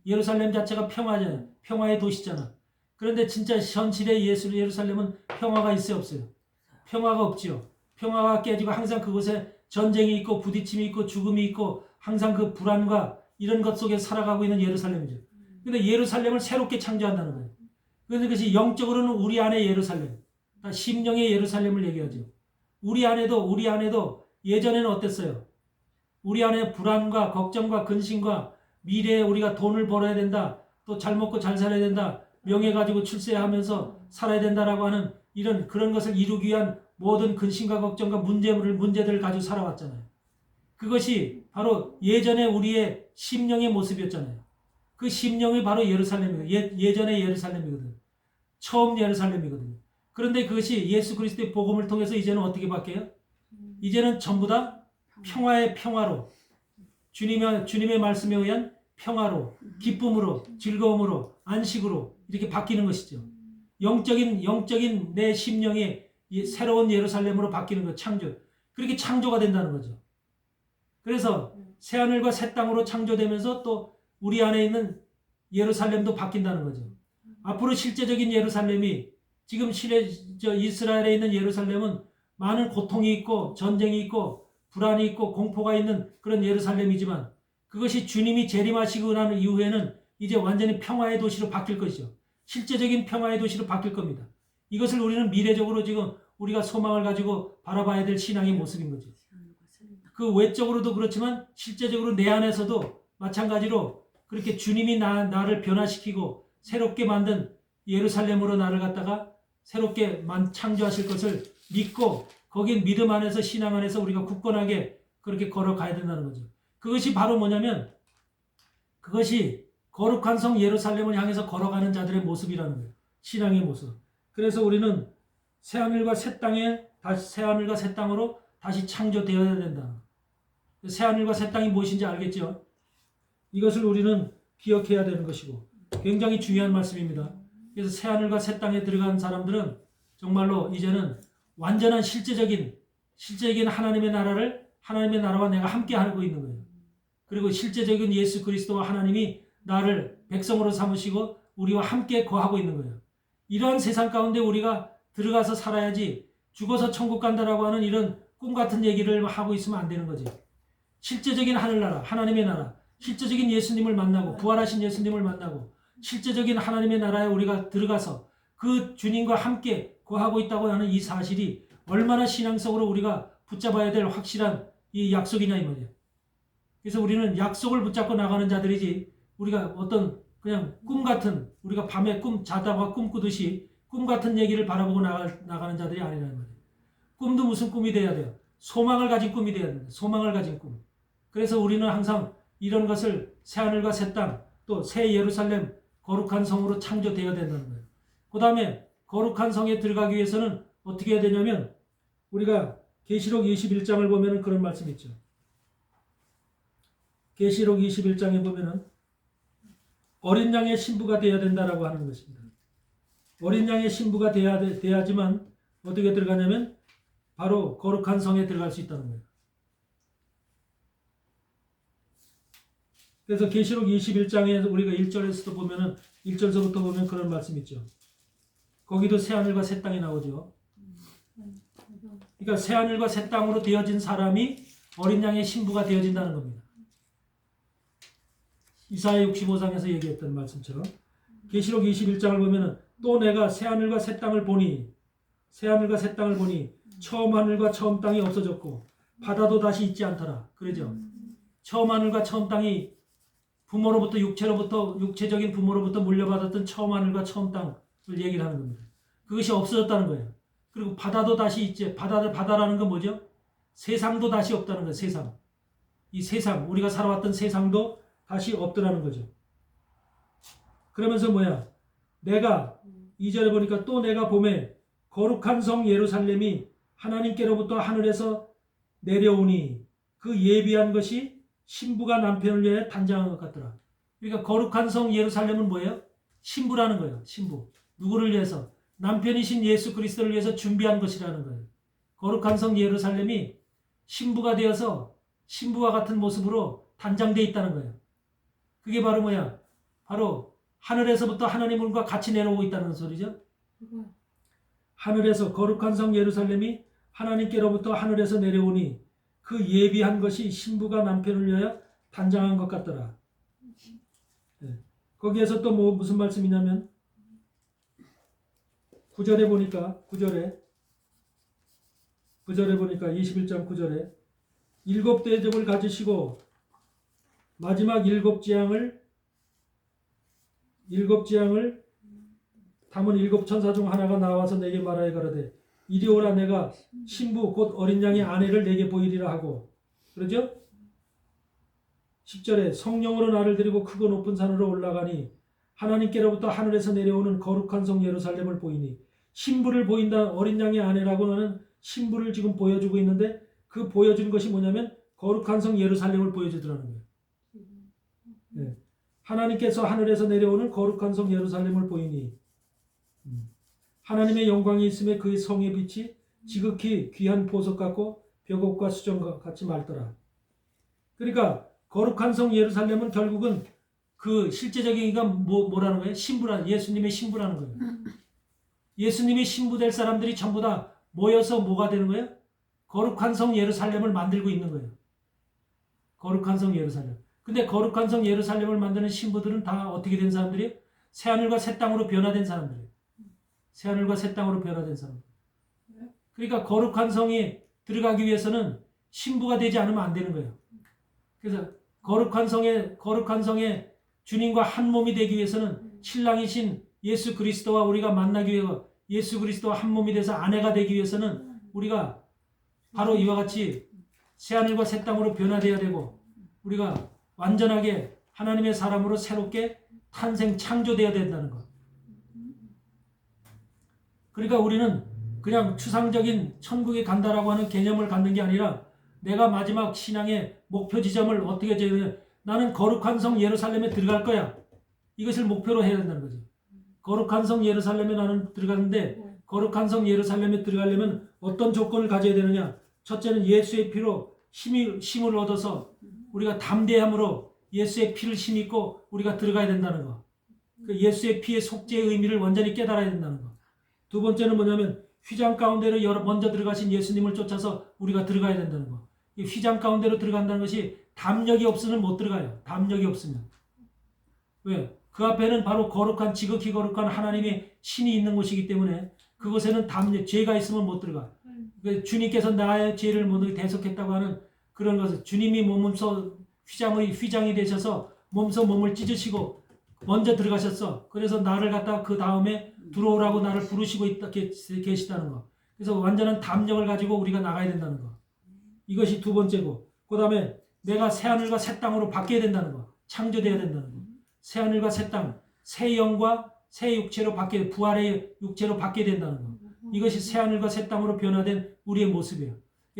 [SPEAKER 1] 예루살렘 자체가 평화잖아요. 평화의 도시잖아. 그런데 진짜 현실의 예루살렘은 평화가 있어요, 없어요? 평화가 없지요. 평화가 깨지고 항상 그곳에 전쟁이 있고 부딪힘이 있고 죽음이 있고 항상 그 불안과 이런 것 속에 살아가고 있는 예루살렘이죠. 근데 예루살렘을 새롭게 창조한다는 거예요. 그래서 그것이 영적으로는 우리 안에 예루살렘, 심령의 예루살렘을 얘기하죠. 우리 안에도 예전에는 어땠어요? 우리 안에 불안과 걱정과 근심과 미래에 우리가 돈을 벌어야 된다, 또 잘 먹고 잘 살아야 된다, 명예 가지고 출세하면서 살아야 된다라고 하는 그런 것을 이루기 위한 모든 근심과 걱정과 문제들을 가지고 살아왔잖아요. 그것이 바로 예전에 우리의 심령의 모습이었잖아요. 그 심령이 바로 예루살렘이거든요. 예전의 예루살렘이거든요. 처음 예루살렘이거든요. 그런데 그것이 예수 그리스도의 복음을 통해서 이제는 어떻게 바뀌어요? 이제는 전부 다 평화의 평화로, 주님의 말씀에 의한 평화로, 기쁨으로, 즐거움으로, 안식으로 이렇게 바뀌는 것이죠. 영적인 내 심령의 새로운 예루살렘으로 바뀌는 것, 창조. 그렇게 창조가 된다는 거죠. 그래서 새하늘과 새 땅으로 창조되면서 또 우리 안에 있는 예루살렘도 바뀐다는 거죠. 앞으로 실제적인 예루살렘이 지금 이스라엘에 있는 예루살렘은 많은 고통이 있고 전쟁이 있고 불안이 있고 공포가 있는 그런 예루살렘이지만 그것이 주님이 재림하시고 난 이후에는 이제 완전히 평화의 도시로 바뀔 것이죠. 실제적인 평화의 도시로 바뀔 겁니다. 이것을 우리는 미래적으로 지금 우리가 소망을 가지고 바라봐야 될 신앙의 모습인 거죠. 그 외적으로도 그렇지만 실제적으로 내 안에서도 마찬가지로 그렇게 주님이 나를 변화시키고 새롭게 만든 예루살렘으로 나를 갖다가 새롭게 창조하실 것을 믿고 거긴 믿음 안에서 신앙 안에서 우리가 굳건하게 그렇게 걸어가야 된다는 거죠. 그것이 바로 뭐냐면 그것이 거룩한 성 예루살렘을 향해서 걸어가는 자들의 모습이라는 거예요. 신앙의 모습. 그래서 우리는 새하늘과 새 땅으로 다시 창조되어야 된다. 새하늘과 새 땅이 무엇인지 알겠죠? 이것을 우리는 기억해야 되는 것이고 굉장히 중요한 말씀입니다. 그래서 새하늘과 새 땅에 들어간 사람들은 정말로 이제는 완전한 실제적인 하나님의 나라와 내가 함께 하고 있는 거예요. 그리고 실제적인 예수 그리스도와 하나님이 나를 백성으로 삼으시고 우리와 함께 거하고 있는 거예요. 이러한 세상 가운데 우리가 들어가서 살아야지 죽어서 천국 간다라고 하는 이런 꿈 같은 얘기를 하고 있으면 안 되는 거죠. 실제적인 하늘나라, 하나님의 나라, 실제적인 예수님을 만나고 부활하신 예수님을 만나고 실제적인 하나님의 나라에 우리가 들어가서 그 주님과 함께 거하고 있다고 하는 이 사실이 얼마나 신앙적으로 우리가 붙잡아야 될 확실한 이 약속이냐 이 말이에요. 그래서 우리는 약속을 붙잡고 나가는 자들이지 우리가 어떤 그냥 꿈 같은 우리가 밤에 자다가 꿈꾸듯이 꿈 같은 얘기를 바라보고 나가는 자들이 아니라는 말이에요. 꿈도 무슨 꿈이 돼야 돼요? 소망을 가진 꿈이 돼야 됩니다. 소망을 가진 꿈. 그래서 우리는 항상 이런 것을 새하늘과 새 땅, 또 새 예루살렘 거룩한 성으로 창조되어야 된다는 거예요. 그 다음에 거룩한 성에 들어가기 위해서는 어떻게 해야 되냐면 우리가 계시록 21장을 보면 그런 말씀이 있죠. 계시록 21장에 보면은 어린 양의 신부가 되어야 된다라고 하는 것입니다. 어린 양의 신부가 돼야지만 어떻게 들어가냐면 바로 거룩한 성에 들어갈 수 있다는 거예요. 그래서 계시록 21장에 우리가 1절에서도 보면은 1절서부터 보면 그런 말씀이 있죠. 거기도 새하늘과 새 땅이 나오죠. 그러니까 새하늘과 새 땅으로 되어진 사람이 어린 양의 신부가 되어진다는 겁니다. 이사야 65장에서 얘기했던 말씀처럼 계시록 21장을 보면은 또 내가 새하늘과 새 땅을 보니 처음 하늘과 처음 땅이 없어졌고 바다도 다시 있지 않더라. 그러죠. 처음 하늘과 처음 땅이 부모로부터 육체적인 부모로부터 물려받았던 처음 하늘과 처음 땅을 얘기를 하는 겁니다. 그것이 없어졌다는 거예요. 그리고 바다도 다시 있지. 바다라는 건 뭐죠? 세상도 다시 없다는 거예요. 세상. 이 세상, 우리가 살아왔던 세상도 다시 없더라는 거죠. 그러면서 뭐야? 내가 2절에 보니까 또 내가 봄에 거룩한 성 예루살렘이 하나님께로부터 하늘에서 내려오니 그 예비한 것이 신부가 남편을 위해 단장한 것 같더라. 그러니까 거룩한 성 예루살렘은 뭐예요? 신부라는 거예요. 신부. 누구를 위해서? 남편이신 예수 그리스도를 위해서 준비한 것이라는 거예요. 거룩한 성 예루살렘이 신부가 되어서 신부와 같은 모습으로 단장되어 있다는 거예요. 그게 바로 뭐야? 바로 하늘에서부터 하나님과 같이 내려오고 있다는 소리죠. 하늘에서 거룩한 성 예루살렘이 하나님께로부터 하늘에서 내려오니 그 예비한 것이 신부가 남편을 위하여 단장한 것 같더라. 네. 거기에서 또 무슨 말씀이냐면 9절에 보니까 21장 9절에 일곱 대접을 가지시고 마지막 일곱 재앙을 담은 일곱 천사 중 하나가 나와서 내게 말하여 가로되 이리 오라 내가 신부 곧 어린 양의 아내를 내게 보이리라 하고 그러죠? 10절에 성령으로 나를 데리고 크고 높은 산으로 올라가니 하나님께로부터 하늘에서 내려오는 거룩한 성 예루살렘을 보이니 신부를 보인다. 어린 양의 아내라고 하는 신부를 지금 보여주고 있는데 그 보여준 것이 뭐냐면 거룩한 성 예루살렘을 보여주더라는 거예요. 네. 하나님께서 하늘에서 내려오는 거룩한 성 예루살렘을 보이니 하나님의 영광이 있음에 그의 성의 빛이 지극히 귀한 보석 같고 벽옥과 수정과 같이 맑더라. 그러니까 거룩한 성 예루살렘은 결국은 그 실제적인 이가 뭐라는 거예요? 예수님의 신부라는 거예요. 예수님이 신부 될 사람들이 전부 다 모여서 뭐가 되는 거예요? 거룩한 성 예루살렘을 만들고 있는 거예요. 거룩한 성 예루살렘. 근데 거룩한 성 예루살렘을 만드는 신부들은 다 어떻게 된 사람들이에요? 새하늘과 새 땅으로 변화된 사람들이에요. 새하늘과 새 땅으로 변화된 사람들. 그러니까 거룩한 성에 들어가기 위해서는 신부가 되지 않으면 안 되는 거예요. 그래서 거룩한 성에 주님과 한 몸이 되기 위해서는 신랑이신 예수 그리스도와 우리가 만나기 위해서 예수 그리스도와 한 몸이 돼서 아내가 되기 위해서는 우리가 바로 이와 같이 새하늘과 새 땅으로 변화되어야 되고 우리가 완전하게 하나님의 사람으로 새롭게 탄생 창조되어야 된다는 것. 그러니까 우리는 그냥 추상적인 천국에 간다라고 하는 개념을 갖는 게 아니라 내가 마지막 신앙의 목표 지점을 어떻게 정해야 나는 거룩한 성 예루살렘에 들어갈 거야. 이것을 목표로 해야 된다는 거죠. 거룩한 성 예루살렘에 나는 들어가는데 거룩한 성 예루살렘에 들어가려면 어떤 조건을 가져야 되느냐. 첫째는 예수의 피로 힘을 얻어서 우리가 담대함으로 예수의 피를 힘입고 우리가 들어가야 된다는 거. 그 예수의 피의 속죄의 의미를 완전히 깨달아야 된다는 거. 두 번째는 뭐냐면 휘장 가운데로 먼저 들어가신 예수님을 쫓아서 우리가 들어가야 된다는 거. 이 휘장 가운데로 들어간다는 것이 담력이 없으면 못 들어가요. 담력이 없으면. 왜? 그 앞에는 바로 지극히 거룩한 하나님의 신이 있는 곳이기 때문에 그곳에는 죄가 있으면 못 들어가. 주님께서 나의 죄를 모두 대속했다고 하는 그런 것을 주님이 몸소 휘장이 되셔서 몸을 찢으시고 먼저 들어가셨어. 그래서 나를 갖다가 그 다음에 들어오라고 나를 부르시고 계시다는 거. 그래서 완전한 담력을 가지고 우리가 나가야 된다는 거. 이것이 두 번째고 그 다음에 내가 새하늘과 새 땅으로 바뀌어야 된다는 거. 창조되어야 된다는 거. 새하늘과 새 땅, 새 영과 새 육체로 부활의 육체로 바뀌어야 된다는 거. 이것이 새하늘과 새 땅으로 변화된 우리의 모습이에요.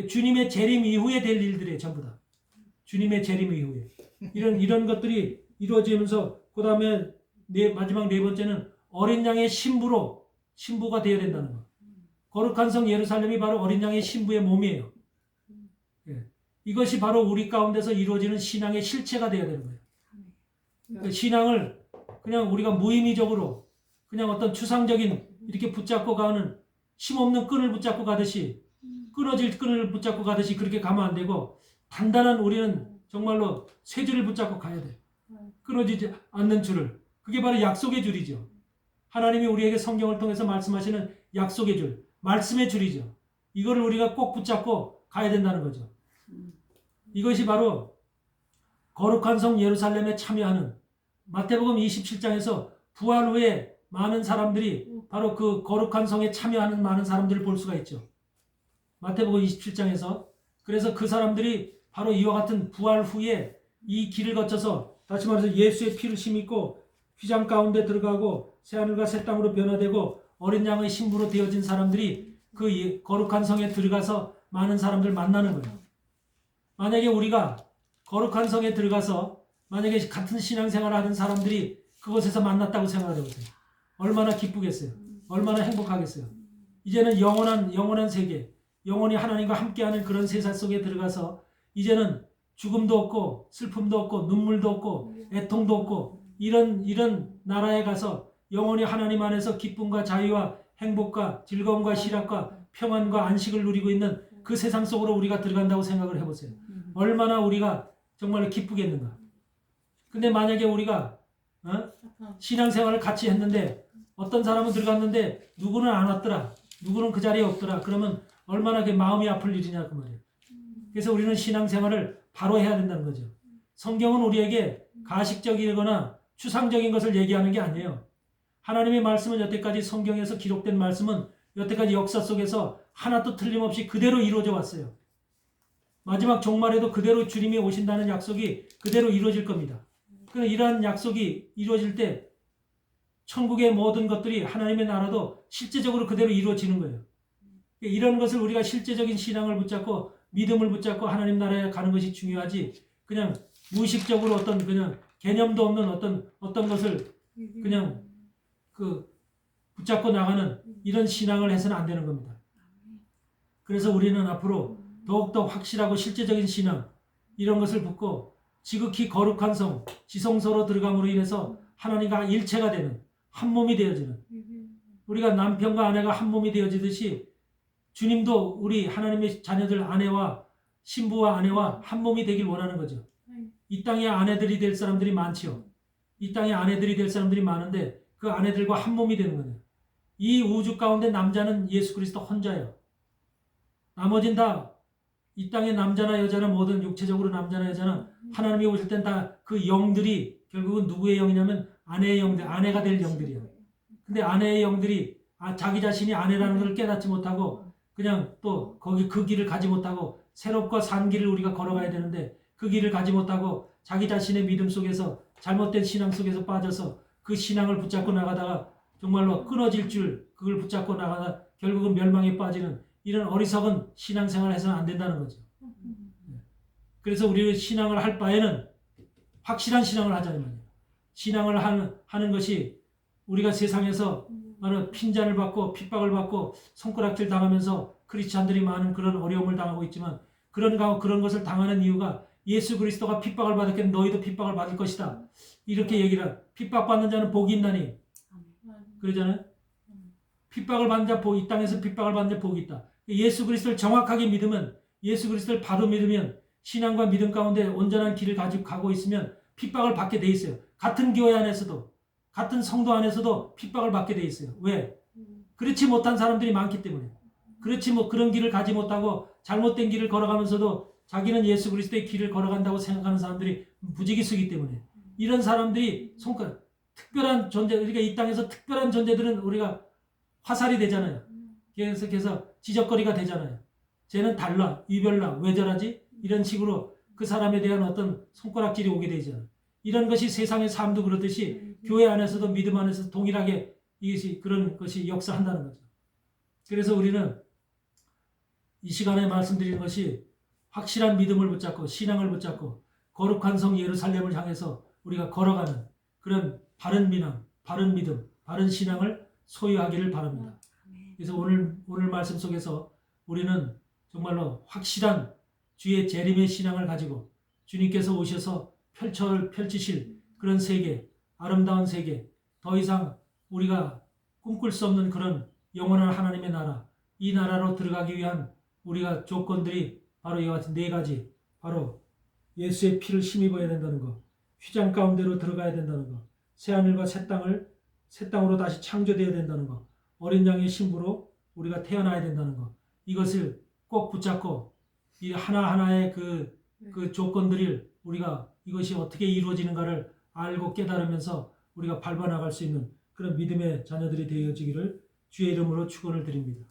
[SPEAKER 1] 주님의 재림 이후에 될 일들이에요. 전부 다. 주님의 재림 이후에. 이런 것들이 이루어지면서 그 다음에 마지막 네 번째는 어린 양의 신부가 되어야 된다는 거. 거룩한 성 예루살렘이 바로 어린 양의 신부의 몸이에요. 예. 이것이 바로 우리 가운데서 이루어지는 신앙의 실체가 되어야 되는 거예요. 그러니까 신앙을 그냥 우리가 무의미적으로 그냥 어떤 추상적인 이렇게 붙잡고 가는 힘없는 끈을 붙잡고 가듯이 끊어질 끈을 붙잡고 가듯이 그렇게 가면 안 되고 단단한 우리는 정말로 새 줄을 붙잡고 가야 돼. 끊어지지 않는 줄을. 그게 바로 약속의 줄이죠. 하나님이 우리에게 성경을 통해서 말씀하시는 약속의 줄, 말씀의 줄이죠. 이거를 우리가 꼭 붙잡고 가야 된다는 거죠. 이것이 바로 거룩한 성 예루살렘에 참여하는 마태복음 27장에서 부활 후에 많은 사람들이 바로 그 거룩한 성에 참여하는 많은 사람들을 볼 수가 있죠. 마태복음 27장에서. 그래서 그 사람들이 바로 이와 같은 부활 후에 이 길을 거쳐서 다시 말해서 예수의 피를 심고 휘장 가운데 들어가고 새하늘과 새 땅으로 변화되고 어린 양의 신부로 되어진 사람들이 그 거룩한 성에 들어가서 많은 사람들 만나는 거예요. 만약에 우리가 거룩한 성에 들어가서 만약에 같은 신앙생활을 하는 사람들이 그곳에서 만났다고 생각해 보세요. 얼마나 기쁘겠어요. 얼마나 행복하겠어요. 이제는 영원한 세계, 영원히 하나님과 함께하는 그런 세상 속에 들어가서 이제는 죽음도 없고 슬픔도 없고 눈물도 없고 애통도 없고 이런 나라에 가서 영원히 하나님 안에서 기쁨과 자유와 행복과 즐거움과 희락과 평안과 안식을 누리고 있는 그 세상 속으로 우리가 들어간다고 생각을 해보세요. 얼마나 우리가 정말 기쁘겠는가. 근데 만약에 우리가 신앙생활을 같이 했는데 어떤 사람은 들어갔는데 누구는 안 왔더라. 누구는 그 자리에 없더라. 그러면 얼마나 그 마음이 아플 일이냐 그 말이에요. 그래서 우리는 신앙생활을 바로 해야 된다는 거죠. 성경은 우리에게 가식적이거나 추상적인 것을 얘기하는 게 아니에요. 하나님의 말씀은 여태까지 성경에서 기록된 말씀은 여태까지 역사 속에서 하나도 틀림없이 그대로 이루어져 왔어요. 마지막 종말에도 그대로 주님이 오신다는 약속이 그대로 이루어질 겁니다. 그러나 이러한 약속이 이루어질 때 천국의 모든 것들이 하나님의 나라도 실제적으로 그대로 이루어지는 거예요. 이런 것을 우리가 실제적인 신앙을 붙잡고 믿음을 붙잡고 하나님 나라에 가는 것이 중요하지 그냥 무의식적으로 어떤 그냥 개념도 없는 어떤 것을 그냥 붙잡고 나가는 이런 신앙을 해서는 안 되는 겁니다. 그래서 우리는 앞으로 더욱더 확실하고 실제적인 신앙 이런 것을 붙고 지극히 거룩한 성 지성소로 들어감으로 인해서 하나님과 일체가 되는 한 몸이 되어지는 우리가 남편과 아내가 한 몸이 되어지듯이 주님도 우리 하나님의 자녀들 아내와 신부와 아내와 한 몸이 되길 원하는 거죠. 이 땅에 아내들이 될 사람들이 많지요. 이 땅에 아내들이 될 사람들이 많은데 그 아내들과 한 몸이 되는 거예요. 이 우주 가운데 남자는 예수 그리스도 혼자예요. 나머진 다 이 땅의 남자나 여자나 모든 육체적으로 남자나 여자나 하나님이 오실 땐 다 그 영들이 결국은 누구의 영이냐면 아내의 영들, 아내가 될 영들이에요. 근데 아내의 영들이 자기 자신이 아내라는 것을 깨닫지 못하고 그냥 또 거기 그 길을 가지 못하고 새롭고 산 길을 우리가 걸어가야 되는데 그 길을 가지 못하고 자기 자신의 믿음 속에서 잘못된 신앙 속에서 빠져서 그 신앙을 붙잡고 나가다가 정말로 끊어질 줄 그걸 붙잡고 나가다 결국은 멸망에 빠지는 이런 어리석은 신앙생활을 해서는 안 된다는 거죠. 그래서 우리 신앙을 할 바에는 확실한 신앙을 하자는 말이에요. 신앙을 하는 것이 우리가 세상에서 많은 핀잔을 받고 핍박을 받고 손가락질 당하면서 크리스찬들이 많은 그런 어려움을 당하고 있지만 그런 것을 당하는 이유가 예수 그리스도가 핍박을 받았기에 너희도 핍박을 받을 것이다. 이렇게 얘기를 핍박받는 자는 복이 있나니 그러잖아요. 핍박을 받는 자, 이 땅에서 핍박을 받는 자 복이 있다. 예수 그리스도를 정확하게 믿으면 예수 그리스도를 바로 믿으면 신앙과 믿음 가운데 온전한 길을 가지고 가고 있으면 핍박을 받게 돼 있어요. 같은 교회 안에서도 같은 성도 안에서도 핍박을 받게 돼 있어요. 왜? 그렇지 못한 사람들이 많기 때문에. 그런 길을 가지 못하고 잘못된 길을 걸어가면서도 자기는 예수 그리스도의 길을 걸어간다고 생각하는 사람들이 부지기수이기 때문에 이런 사람들이 특별한 존재, 우리가 이 땅에서 특별한 존재들은 우리가 화살이 되잖아요. 계속해서 지적거리가 되잖아요. 쟤는 달라, 유별나, 왜 저러지? 이런 식으로 그 사람에 대한 어떤 손가락질이 오게 되잖아요. 이런 것이 세상의 삶도 그렇듯이 교회 안에서도 믿음 안에서 동일하게 그런 것이 역사한다는 거죠. 그래서 우리는 이 시간에 말씀드리는 것이 확실한 믿음을 붙잡고 신앙을 붙잡고 거룩한 성 예루살렘을 향해서 우리가 걸어가는 그런 바른 민앙, 바른 믿음, 바른 신앙을 소유하기를 바랍니다. 그래서 오늘 말씀 속에서 우리는 정말로 확실한 주의 재림의 신앙을 가지고 주님께서 오셔서 펼치실 그런 세계, 아름다운 세계, 더 이상 우리가 꿈꿀 수 없는 그런 영원한 하나님의 나라, 이 나라로 들어가기 위한 우리가 조건들이 바로 이와 같은 네 가지, 바로 예수의 피를 힘입어야 된다는 것, 휘장 가운데로 들어가야 된다는 것, 새하늘과 새 땅으로 다시 창조되어야 된다는 것, 어린 양의 신부로 우리가 태어나야 된다는 것, 이것을 꼭 붙잡고 이 하나하나의 그 조건들을 우리가 이것이 어떻게 이루어지는가를 알고 깨달으면서 우리가 밟아 나갈 수 있는 그런 믿음의 자녀들이 되어지기를 주의 이름으로 축원을 드립니다.